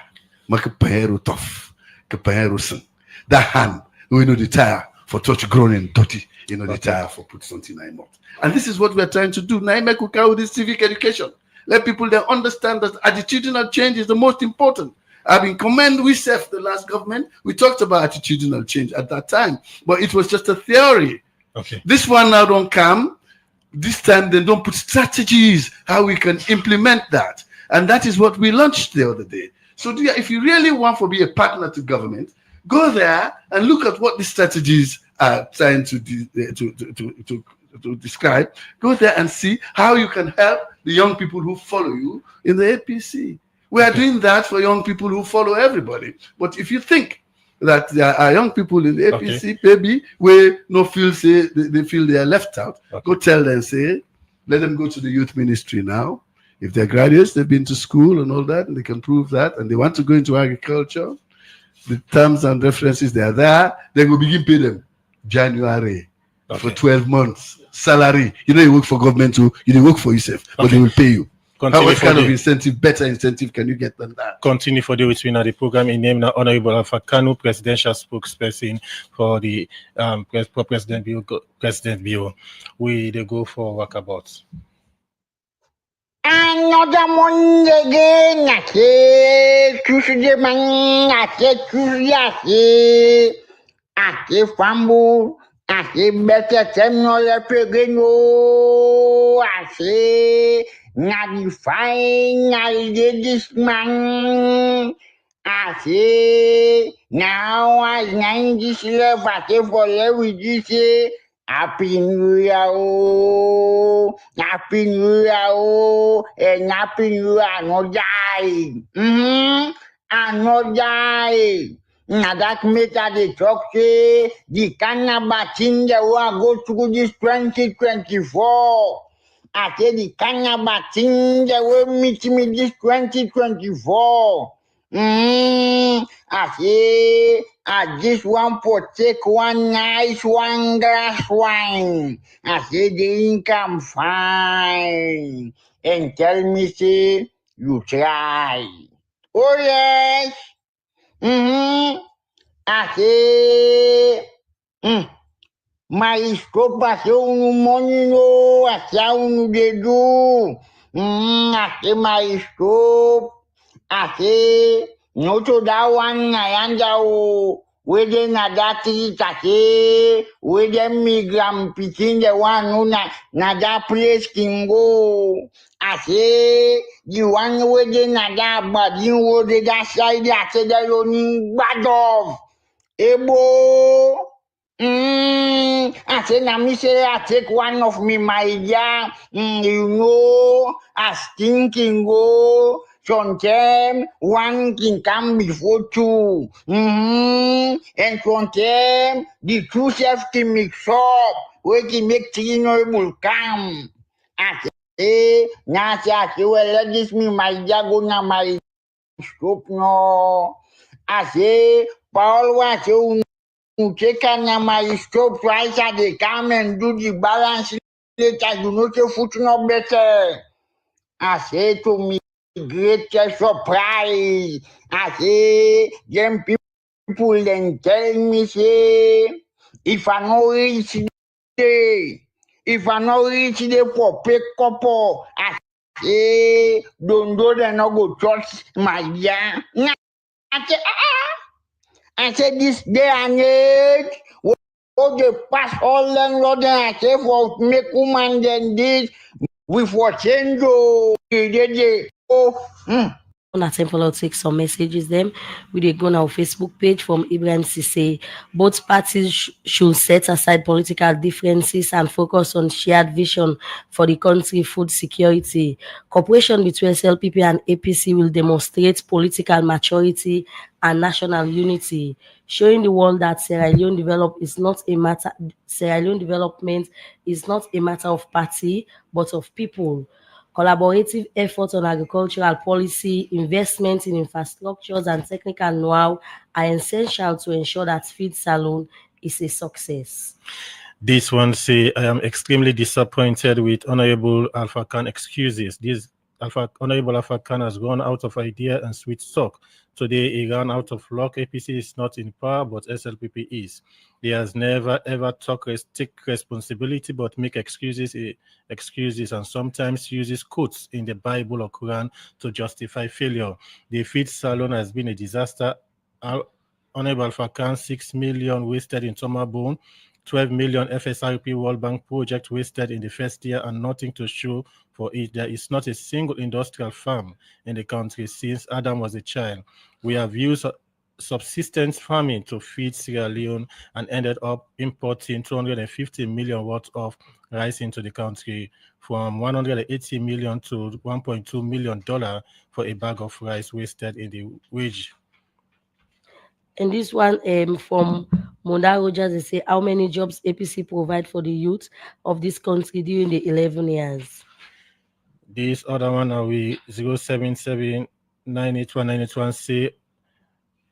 makapahero tough, kapahero sun. That hand, we know the tire for touch grown and dirty, you know the tire for put something in mouth. And this is what we are trying to do. Now, make with this civic education. Let people then understand that attitudinal change is the most important. I've been commend we self the last government. We talked about attitudinal change at that time, but it was just a theory. Okay. This one now don't come. This time they don't put strategies how we can implement that. And that is what we launched the other day. So if you really want to be a partner to government, go there and look at what the strategies are trying to describe. Go there and see how you can help the young people who follow you in the APC. We are doing that for young people who follow everybody. But if you think that there are young people in the APC, maybe we no feel say they feel they are left out, go tell them, say, let them go to the youth ministry now. If they're graduates, they've been to school and all that, and they can prove that, and they want to go into agriculture, the terms and references they are there, they will begin pay them January for 12 months salary. You know, you work for government too, you don't work for yourself, but they will pay you. What kind of incentive, better incentive can you get than that? Continue for the between the program in name now Honorable Alpha Kanu, presidential spokesperson for the President Bureau. We they go for walkabouts. Another morning again, I say, Tuesday man, I say, Tuesday, I say, fumble, I say, better terminal again, oh, I say, not fine, I did this man, I say, now I 90 left, I say, for every this, Happy New Year, oh, Happy New Year, oh, and Happy New Year, no die. And no die. Now that makes the talk say, the cannabis thing that will go through this 2024. I say the cannabis thing that will meet me this 2024. I say, I just want to take one nice one glass wine. I say the income fine. And tell me, say, you try. Oh, yes. I say, my scope I say money no, I say they do. I say my scope. I say, no to that one, I anda whether na that is I say, whether me gram picking the one who na that place can go. I say, the one whether na that but you would that side, I say that you bad of. Ebo. I say, now me say I take one of me, my dear. You know, I thinking go. Sometimes one can come before two. And sometimes the two self can mix up. We can make three will come. I say, now I say, well, let this me, my dear, go now, my scope, no. I say, Paul, what you take on my scope twice at they come and do the balance later, you know, the foot no better. I say to me, greatest surprise. I say, them people then tell me, say, if I no reach if I no reach the for pick couple, I say, don't do they no go trust my yeah. I say, I said this day and age, what they pass all them Lord, I say for make woman then this, we for change On attempt for take some messages them. We dey go on our Facebook page from Ibrahim Sise. Both parties should set aside political differences and focus on shared vision for the country food security. Cooperation between SLPP and APC will demonstrate political maturity and national unity, showing the world that Sierra Leone development is not a matter of party but of people. Collaborative efforts on agricultural policy, investment in infrastructures, and technical know-how are essential to ensure that Feed Salone is a success. This one say, I am extremely disappointed with Honorable Alpha Khan excuses. Honorable Alpha Khan has gone out of idea and sweet talk. Today, he ran out of luck. APC is not in power, but SLPP is. He has never ever take responsibility, but make excuses and sometimes uses quotes in the Bible or Quran to justify failure. The Feed Salone has been a disaster. Honorable Alpha Khan, 6 million wasted in Tomabone, 12 million FSRP World Bank project wasted in the first year and nothing to show for it. There is not a single industrial farm in the country since Adam was a child. We have used subsistence farming to feed Sierra Leone and ended up importing 250 million worth of rice into the country, from 180 million to $1.2 million for a bag of rice wasted in the wage. And this one from Monda Rogers, they say, how many jobs APC provide for the youth of this country during the 11 years? This other one are we 077-981-981 say,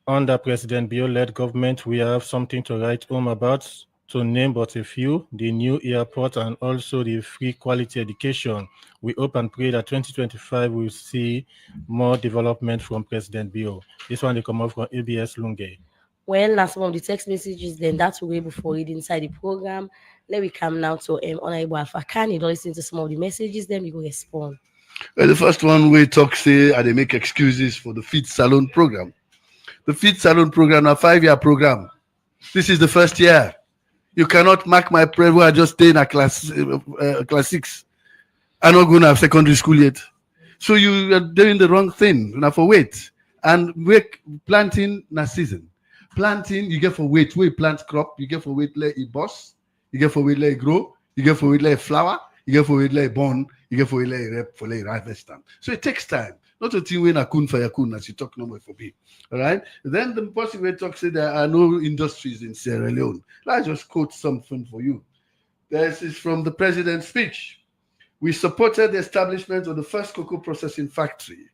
under President Bio-led government, we have something to write home about, to name but a few: the new airport and also the free quality education. We hope and pray that 2025 will see more development from President Bio. This one they come up from ABS Lunge. Well, that's some of the text messages then that we'll be able to read inside the program. Let me come now to Honorable Alpha Khan. You don't listen to some of the messages, then we go respond. Well, the first one we talk say, and they make excuses for the Feed Salone program. The Feed Salone program, a 5-year program. This is the first year. You cannot mark my prayer where I just stay in a class 6. I'm not going to have secondary school yet. So you are doing the wrong thing. Now for wait. And we're planting na season. Planting, you get for wait. We plant crop, you get for wait let it boss, you get for wait let it grow, you get for wait let it flower, you get for wait let it born, you get for wait let it rep for let it harvest time. So it takes time. Not a thing when a kun for ya kun as you talk no more for me. All right. Then the possible talk say there are no industries in Sierra Leone. Let's just quote something for you. This is from the president's speech. We supported the establishment of the first cocoa processing factory,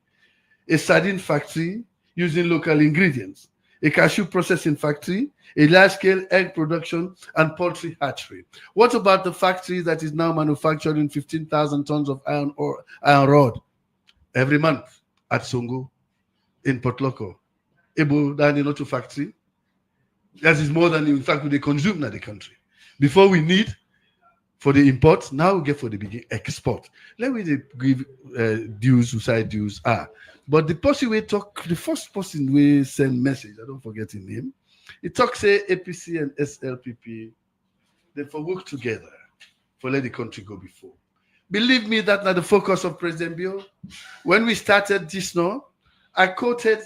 a sardine factory using local ingredients, a cashew processing factory, a large-scale egg production, and poultry hatchery. What about the factory that is now manufacturing 15,000 tons of iron rod every month at Songo, in Port Loko? Able than in auto factory. That is more than in fact they consume in the country. Before we need for the import, now we get for the big export. Let me give dues, side dues are. But the person we talk, the first person we send message, I don't forget his name. He talk say APC and SLPP, they for work together for let the country go before. Believe me, that's not the focus of President Bio. When we started this now, I quoted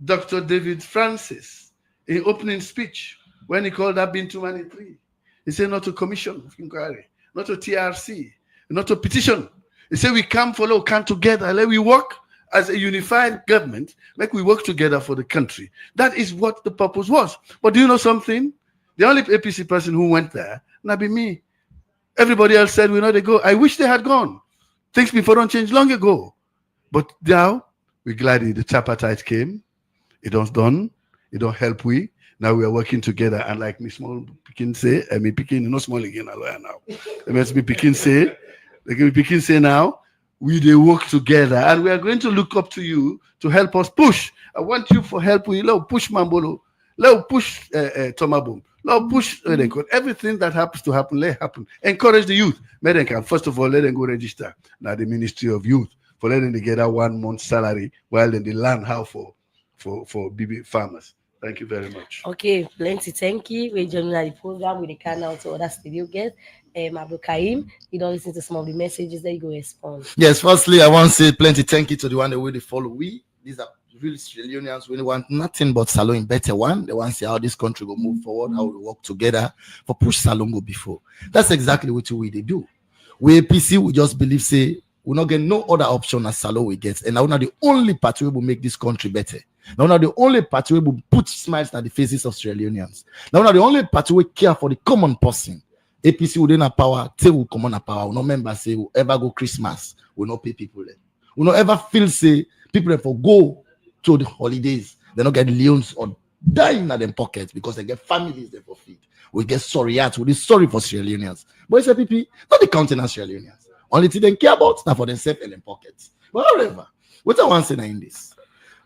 Dr. David Francis in opening speech when he called up Bintu Mani 3. He said not to commission of inquiry, not to TRC, not to petition. He said we come together, let we work as a unified government, make we work together for the country. That is what the purpose was. But do you know something? The only APC person who went there, not be me. Everybody else said we know they go. I wish they had gone. Things before don't change long ago. But now we're glad the tripartite came. It was done. It don't help we. Now we are working together. And like me small Pekin say, I mean Pekin, not small again, a lawyer now. Let me Pekin say, like Pekin say now, they work together, and we are going to look up to you to help us push. I want you for help. We love push Mambolo, love push Tomabum, love push everything that happens to happen, let happen. Encourage the youth. Let them first of all, let them go register now the Ministry of Youth for letting them get a 1 month salary while then they learn how for BB farmers. Thank you very much. Okay, plenty. Thank you. We're joining the program with the canal to other studio guests. Abdul Karim, you don't listen to some of the messages that you go respond. Yes, firstly, I want to say plenty thank you to the one that will follow. These are really Australians. We want nothing but Salone better one. They want to see how this country will move forward, how we work together for push Salone go before. That's exactly what they do. We APC, we just believe, say, we're not getting no other option as Salone we get. And now we're not the only party who will make this country better. Now we're not the only party who will put smiles on the faces of Australians. Now we're not the only party who care for the common person. APC within a power, say we come on a power. We no members say we ever go Christmas. We no pay people there. We no ever feel say people that for go to the holidays. They not get loans or dying at them pockets because they get families there for feed. We get sorry at we sorry for Sierra Leoneans. But it's a PP, not the counting as Sierra Leoneans. Only thing they care about now for themselves and them pockets. But however, what I want to say in this,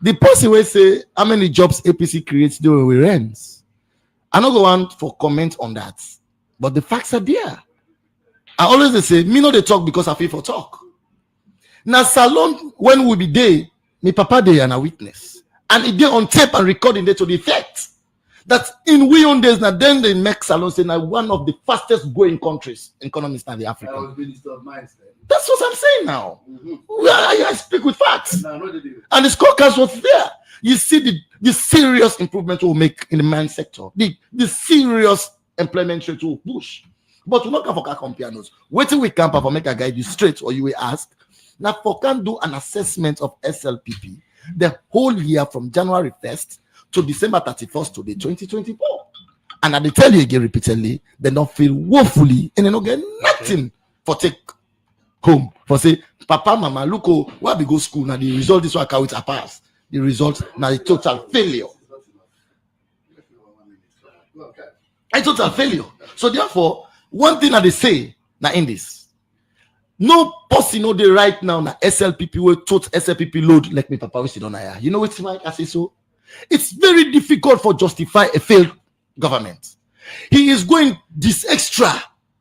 the person will say how many jobs APC creates during we rents. I don't go on for comment on that, but the facts are there. I always say me no they talk because I feel for talk. Now Salone when we be there, me papa there and a witness, and it there on tape and recording there to the effect that in we on days now then they make Salone say now one of the fastest growing countries economists in the Africa. That's what I'm saying now. I speak with facts. And the scorecards was there. You see the serious improvement we'll make in the mine sector. The serious employment rate will push. But we're not going to compare notes. Wait till we can for make a guide you straight or you will ask. Now for can do an assessment of SLPP the whole year from January 1st to December 31st to the 2024. And I tell you again repeatedly, they don't feel woefully and they don't get nothing for take home. For say, Papa, Mama, look, why we go school now? The result is what count a pass. The result now the total failure. A total failure. So therefore, one thing that they say now in this, no person know the right now na SLPP will total SLPP load like me Papa we sit on here. You know what's Mike I say so? It's very difficult for justify a failed government. He is going this extra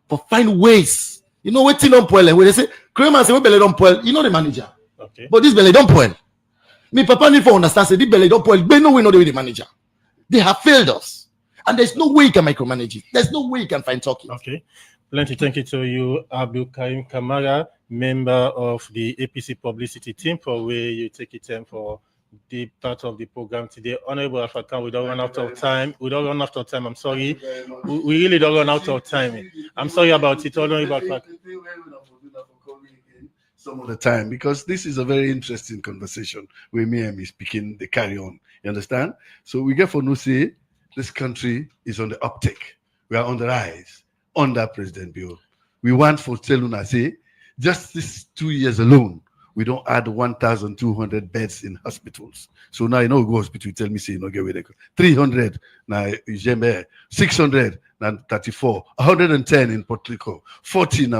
for find ways. You know what don't poil when they say Kramer say we belly don't poil, you know the manager. Okay. But this belly don't poil. Me Papa need for understand say this belly don't poil, but no we know the manager. They have failed us. And there's no way you can micromanage it. There's no way you can find talking. Okay. Plenty thank you to you, Abdul Karim Kamara, member of the APC publicity team, for where you take it time for the part of the program today. Honorable African, we don't run out of time. I'm sorry. We really don't run out of time. I'm sorry about it. Honorable African. Some of the time, because this is a very interesting conversation where me and me speaking, they carry on. You understand? So we get for no say, this country is on the uptick. We are on the rise under President Bill. We want for Salone, say, just this 2 years alone, we don't add 1,200 beds in hospitals. So now you know go hospital, you tell me say you know get away 300 now 600 now 34, 110 in Port Rico, 40 in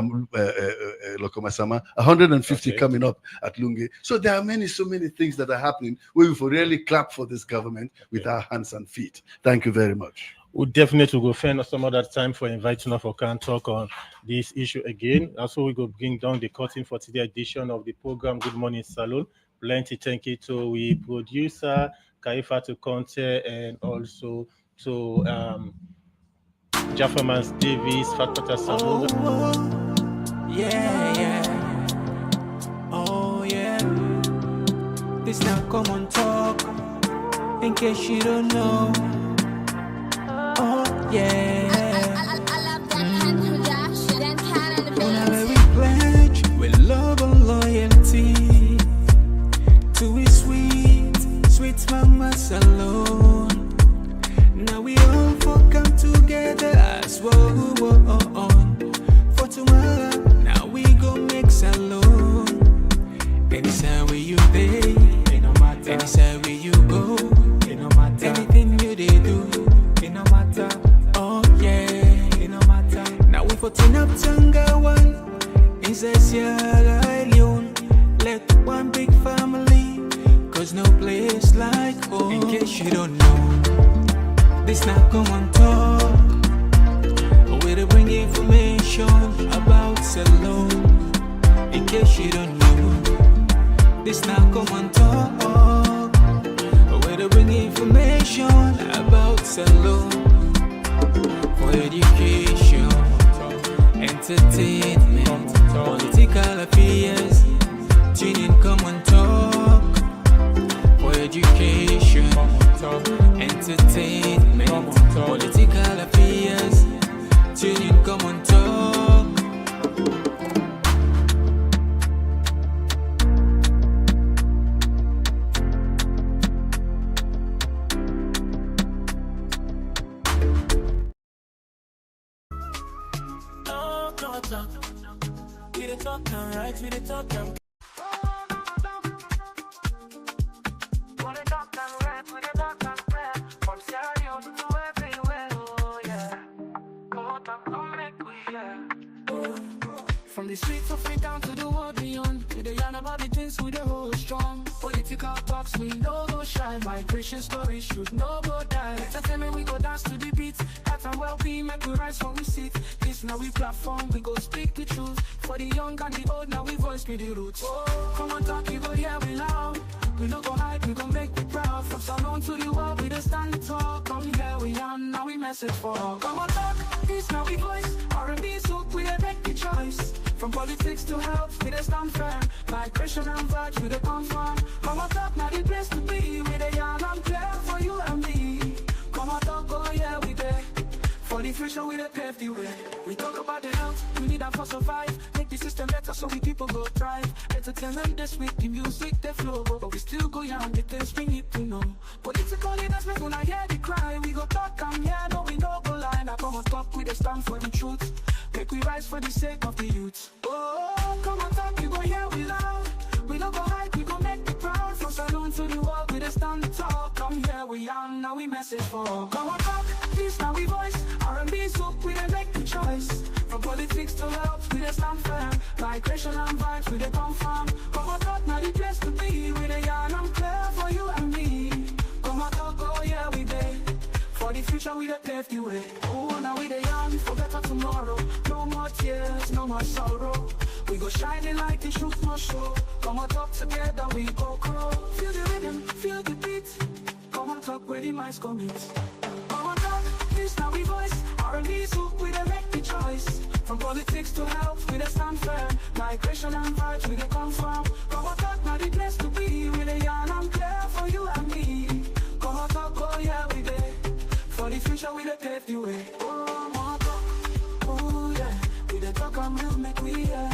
Lokomasama, 150 coming up at Lunge. So there are so many things that are happening where we will really clap for this government with our hands and feet. Thank you very much. We definitely go spend some other time for inviting us for can talk on this issue again. Also, we go bring down the curtain for today's edition of the program. Good morning, Salone. Plenty thank you to we producer Kaifa to Conte and also to Jaffermans Davis, Fatpata Salone. Yeah. Oh yeah. This now Komon-Tok. In case you don't know. Oh yeah. Whenever we pledge with love and loyalty to a sweet mama Salone. Now we all for come together as one for tomorrow. Now we go make Salone. Anytime where you day, anytime where you go, anything you they do. Oh yeah, it no matter. Now we for turn up Tanga one. Inside Sierra Leone, case you don't know, this not Komon-Tok. Where to bring information about Salone. In case you don't know, this not Komon-Tok. Where to bring information about Salone. For education, entertainment, political affairs, tune in Komon-Tok. For education, entertainment, political affairs, tune in Komon-Tok. We the talk and right, we the talk and from the streets of it down to the world beyond, we the yarn about the things we the hold strong. Political talks we no go shy, migration stories should no go die. Entertainment we go dance to the beat, health and well-being make we rise from we sit. This now we platform, we go speak the truth. For the young and the old, now we voice be the roots. Oh, Komon-Tok, you go hear we loud. We no go hide, we gon' make we proud. From Salone to the world, we just stand the talk. Come here we are, now we message for all. Komon-Tok, this now we voice. R&B soak, we dey make the choice. From politics to health, we dey stand firm. Migration and vibes, we dey confirm. Komon-Tok, now the place to be. We dey yarn and clear for you and me. Komon-Tok, oh yeah, we dey. For the future, we dey pave the way. We talk about the health, we need that for survive. Make the system better so we people go thrive. Entertainment this week, the music they flow, but we still go young, the things we need to know. Political leaders make when I hear the cry. We go talk and yeah, no we no go lie. Now Komon-Tok, we dey stand for the truth. Make we rise for the sake of the youth. Oh, Komon-Tok, you go hear we loud. We no go hide, we go make the proud. From Salone to the world, we dey stand the talk. Come here we are, now we message for all. Komon-Tok, this now we voice. R&B soak, we dey make the choice. From politics to health, we dey stand firm. Migration and vibes, we dey confirm. Komon-Tok, now the place to be. We dey yarn and clear for you and me. Komon-Tok, oh yeah, we dey. For the future, we dey pave the way. Oh, now we dey yarn for better tomorrow. No more tears, no more sorrow. We go shining like the truth must show. Komon-Tok together, we go grow. Feel the rhythm, feel the beat. Komon-Tok, where the minds commit. Komon-Tok, this now we voice. R&B soak, we dey make the choice. From politics to health, we dey stand firm. Migration and vibes, we dey confirm. Komon-Tok, now the place to be. We dey yarn and clear for you and me. Komon-Tok, oh yeah, we dey. For the future, we dey pave the way. Oh, Komon-Tok, oh yeah. We dey talk and we'll make we hear.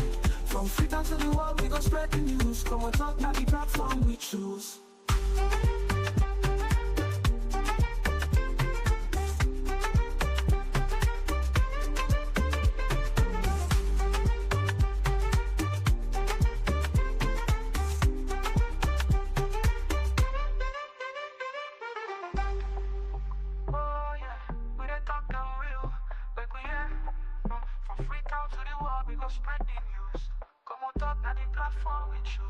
From Freetown to the world, we go spread the news. Komon-Tok, now the platform we choose. We go spread the news. Komon-Tok, now the platform we choose.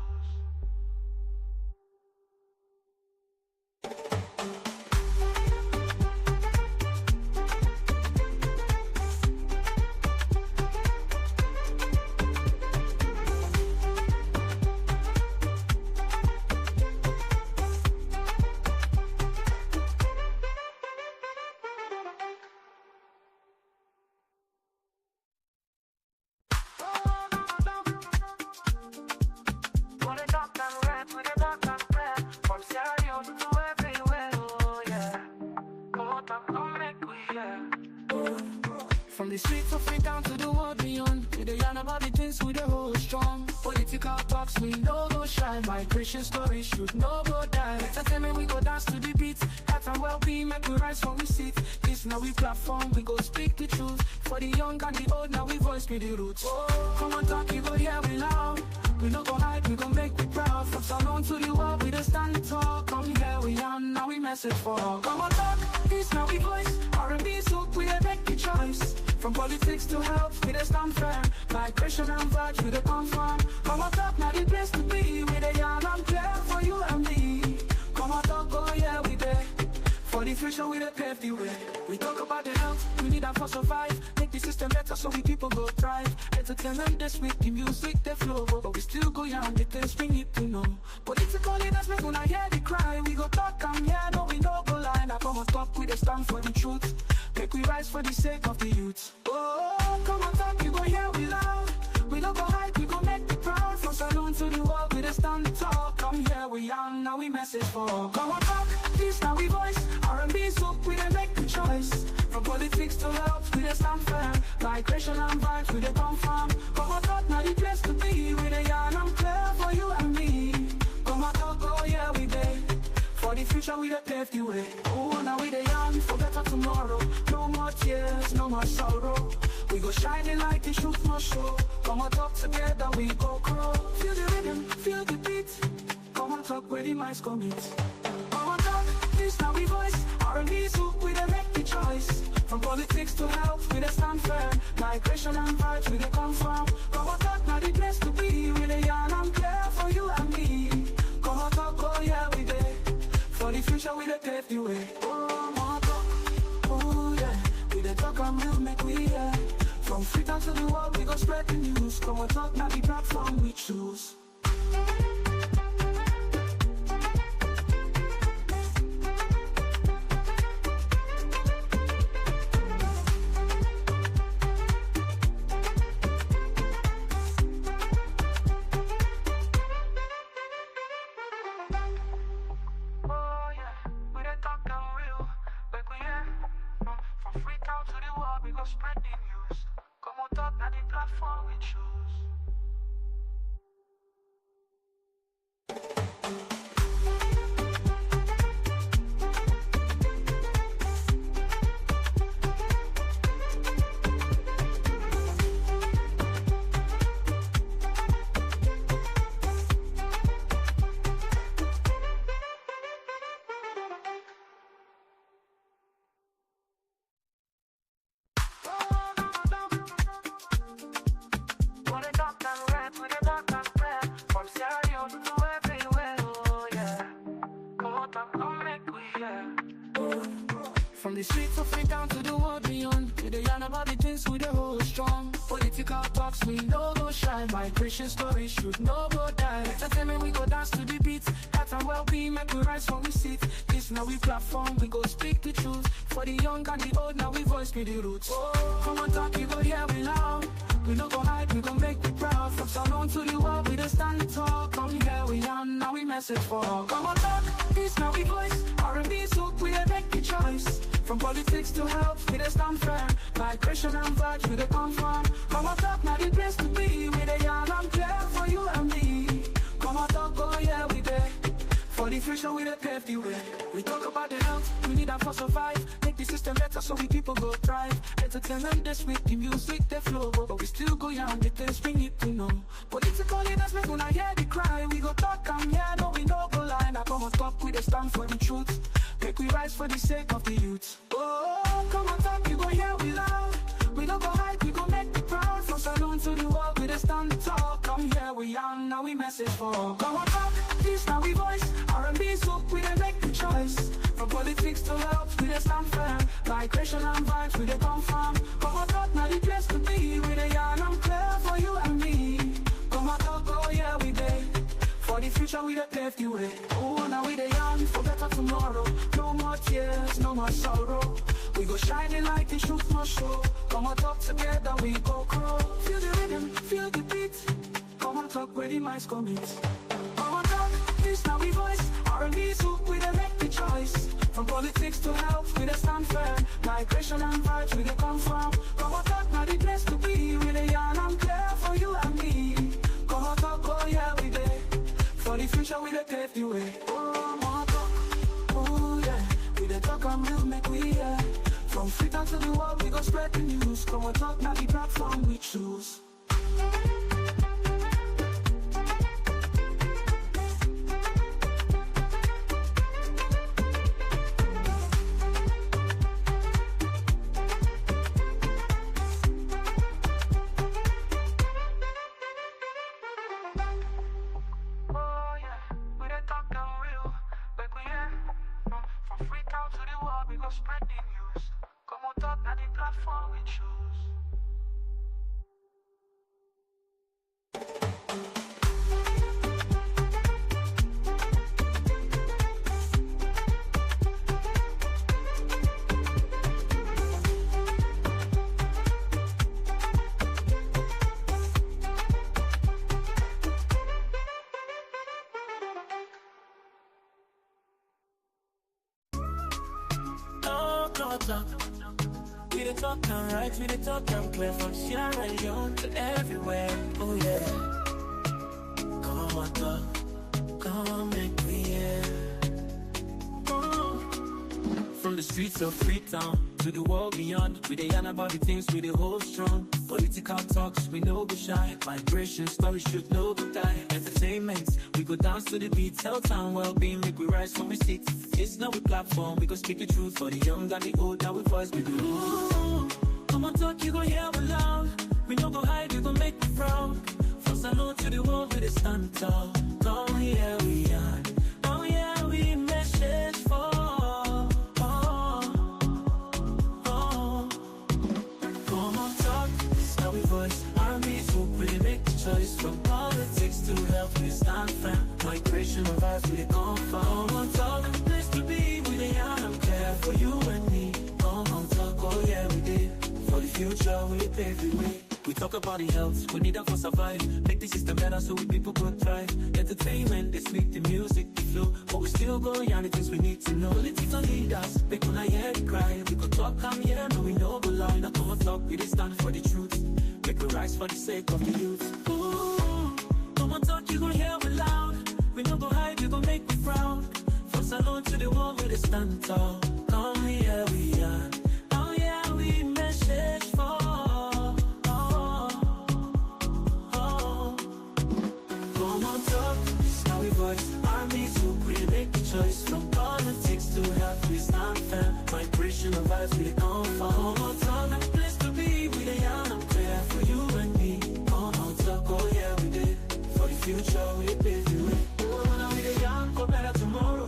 From the streets of it down to the world beyond, we dey yarn about the things we dey hold strong. Political talks we no go shy, migration stories should no go die. Entertainment we go dance to the beat, health and well-being make we rise from we sit. This now we platform, we go speak the truth. For the young and the old, now we voice be the roots. Oh, Komon-Tok, you go hear we loud. We no go hide, we go make we proud. From Salone to the world, we just stand the talk. Come here we are, now we message for all. Komon-Tok, this now we voice. R&B soak, we dey make the choice. From politics to health, we dey stand firm. Migration and vibes, we dey confirm. Komon-Tok, now the place to be. We dey yarn and clear for you and me. Komon-Tok, oh yeah, we dey. the future we dey pave the way. We talk about the health, we need that for survive. Make the system better so we people go thrive. Entertainment this week, the music they flow, but we still go young, the things we need to know. Politically that's make una hear the cry. We go talk and yeah, no we no go lie. Now Komon-Tok, we dey stand for the truth. Make we rise for the sake of the youth. Oh, Komon-Tok, you go hear we loud. We no go hide, we go make the proud. From Salone to the world, we dey stand talk. Come here, we young, now we message for Komon-Tok, this now we voice. R&B soup, we dey make the choice. From politics to health, we dey stand firm. Migration and vibes, we dey confirm. Komon-Tok, now the place to be. We dey yarn and clear for you and me. Komon-Tok, oh yeah, we dey. For the future, we dey pave the way. Oh, now we dey young for better tomorrow. No more tears, no more sorrow. We go shining like the truth must show. Komon-Tok together, we go grow. Feel the rhythm, feel the beat. Komon-Tok where the minds commit. Komon-Tok, this now we voice. R&B soup, we dey make the choice. From politics to health, we dey stand firm. Migration and vibes, we dey confirm. Komon-Tok now the place to be. We dey yarn and clear for you and me. Komon-Tok, oh yeah, we dey. For the future, we dey pave the way. Komon-Tok, oh yeah. We dey talk and move, make we hear. From Freetown to the world, we go spread the news. Komon-Tok now the platform we choose. Freetown to the world, we go spread the news. Komon-Tok, now the platform we choose. From the streets of Freetown to the world beyond, we dey yarn about the things we dey hold strong. Political talks, we no go shy. Migration stories should no go die. Entertainment, we go dance to the beat. Health and well-being, make we rise from we sit. This now we platform, we go speak the truth. For the young and the old, now we voice be the roots. Oh, Komon-Tok, you go hear we loud. We no go hide, we go make we proud. From Salone to the world, we dey stand talk. Come here, we yarn, now we message for Komon-Tok, this now we voice. R&B soup, we dey make the choice. From politics to health, we dey stand firm. Migration and vibes, we dey confirm. Komon-Tok, now the place to be. We dey yarn and clear for you and me. Komon-Tok, oh yeah, we dey. For the future, we dey pave the way. We talk about the health, we need that for survive. Make the system better so we people go thrive. Entertainment this week, the music they flow, but we still go young, the things we need to know. Politically, that's make una hear the cry. We go talk and yeah, no we no go lie. Now Komon-Tok, we dey stand for the truth. Make we rise for the sake of the youth. Oh, Komon-Tok, you go hear we loud. We no go hide, we go make the proud. From Salone to the world, we dey stand talk. Come here, we young, now we message for Komon-Tok, this now we voice. R&B soup, we dey make the choice. From politics to health, we dey stand firm. Migration and vibes, we dey confirm. Komon-Tok, now the place to be. We dey yarn and clear for you and me. Komon-Tok, oh yeah, we dey. For the future, we dey pave the way. Oh, now we dey young for better tomorrow. No more tears, no more sorrow. We go shining like the truth must show. Komon-Tok together, we go grow. Feel the rhythm, feel the beat. Komon-Tok where the minds commit. Komon-Tok, this now we voice. R&B soup, we dey make the choice. From politics to health, we dey stand firm. Migration and vibes, we dey confirm. Komon-Tok, now the place to be. We dey yarn and clear for you and me. Komon-Tok, oh yeah, we dey. For the future, we dey pave the way. Oh, Komon-Tok, oh yeah. We dey talk and move, make we hear. From Freetown to the world, we go spread the news. Komon-Tok, now the platform we choose. no talk. We the talk and right, we the talk and clear from Sierra Leone to everywhere. Oh yeah. Come on, talk. Come make me hear. From the streets of Freetown to the world beyond, we dey yarn about the things we dey hold strong. Political talks, we no go shy. Migration stories should no go die. Entertainment, we go dance to the beat. Health and well-being, make we rise from we seat. It's not a platform, we go speak the truth for the young and the old. Now we voice we do. Come on, talk, you go hear we loud. We no go hide, you go make me proud. From Salone to the world, we dey stand tall. Come here we are. Oh yeah, we message for. Choice from politics to help we stand firm. Migration of us, we come from. Come on, talk, place to be with the young, care for you and me. Come on, talk, oh yeah, we did. For the future, we pave the way. We talk about the health, we need them for survive. Make the system better so we people could thrive. Entertainment, they speak the music, the flow. But we still go on the things we need to know. Political leaders, they could not hear the cry. We could talk, come here, no, we know go lie. Now come on, talk, we dey stand for the truth. Make we rise for the sake of the youth. Ooh, come on, talk, you gon' hear we loud. We no go hide, you gon' make me proud. From Salone to the world, we dey stand tall. Come here we are. Oh yeah, we message for. Come on, talk, it's how we voice. Army to we make the choice. From politics to health, we stand firm. Migration of vibes, we come from. Come on, talk, and place to be with the young. For you and me, come on, talk, oh yeah, we did. For the future, we pave the way. Oh, now we the young for better tomorrow.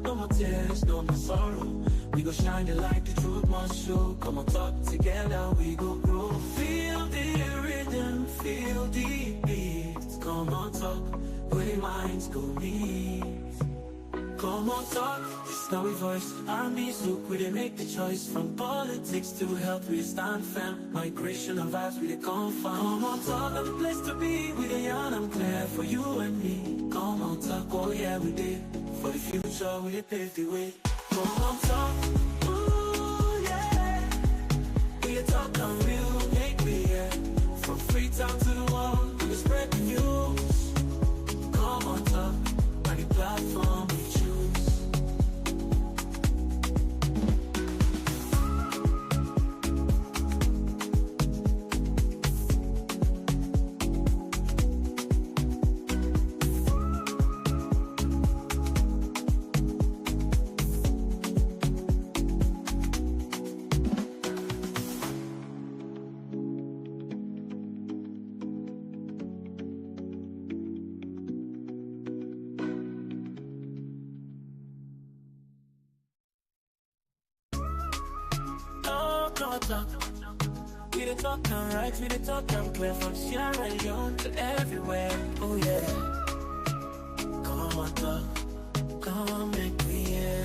No more tears, no more sorrow. We go shine the light, the truth must show. Come on, talk together, we go grow. Feel the rhythm, feel the beat. Come on, talk, where the minds go meet. Come on, talk, it's now we voice. Armies look, we they make the choice. From politics to health, we stand firm. Migration of vibes, we they come from. Come on, talk, I'm the place to be. We the young, I'm clear for you and me. Come on, talk, oh yeah, we did. For the future, we pave the way. Come on, talk, ooh yeah. We the talk, and we'll make me hear. From Freetown to the world, we spread the news. Come on, talk, on the platform. We the talk and right, we the talk and clear from Sierra Leone to everywhere. Oh yeah. Come on, talk, come make me hear.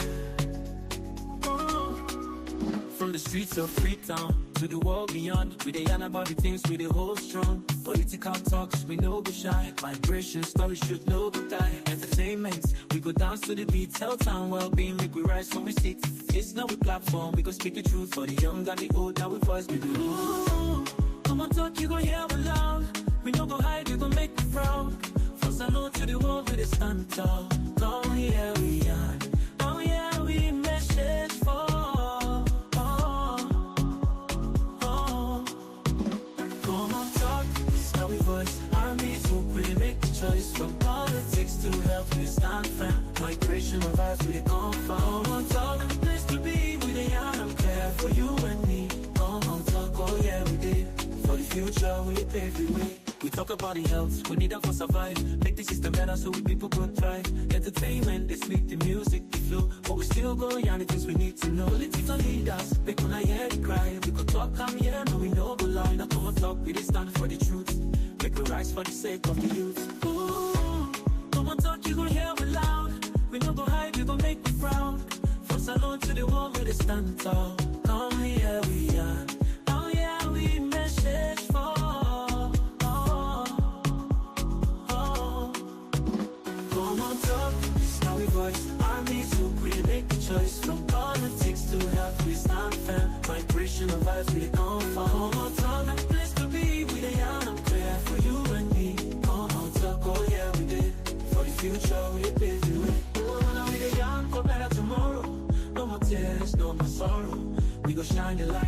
From the streets of Freetown to the world beyond, we dey yarn about the things we dey hold strong. Political talks, we no go shy. Migration stories should no go die. Entertainment, we go dance to the beat. Health and well-being, make we rise from we seat. It's not a platform, we go speak the truth for the young and the old. Now we voice we do. Ooh, come on, talk, you go hear we loud. We no go hide, you go make me proud. From Salone to the world, we dey stand tall. Come here we are. Oh yeah, we message for. From politics to health, we stand firm. Migration of us, we come from. Come on, talk, place to be with the young, I'm care for you and me. Come on, talk, oh yeah, we did. For the future, we pave the way. We talk about the health, we need them for survive. Make the system better so we people could thrive. Entertainment, they speak the music, the flow. But we still go on the things we need to know. Political leaders, they could not hear the cry. We could talk, come here, no, we know go lie. Now come on, talk, we dey stand for the truth. Make we rise for the sake of the youth. Ooh, come on, talk, you gon' hear we loud. We no go hide, you gon' make me proud. From Salone to the world, we dey stand tall. Come here we are. Oh yeah, we message for. Come on, talk, it's how we voice. Armies who we make the choice. From politics to health, we stand vibration of vibes we come from. Komon-Tok, a place to be. We the young and prayer for you and me. Komon-Tok, oh yeah, we did. For the future, we pave the way. Oh, now we the young for better tomorrow. No more tears, no more sorrow. We go shine the light.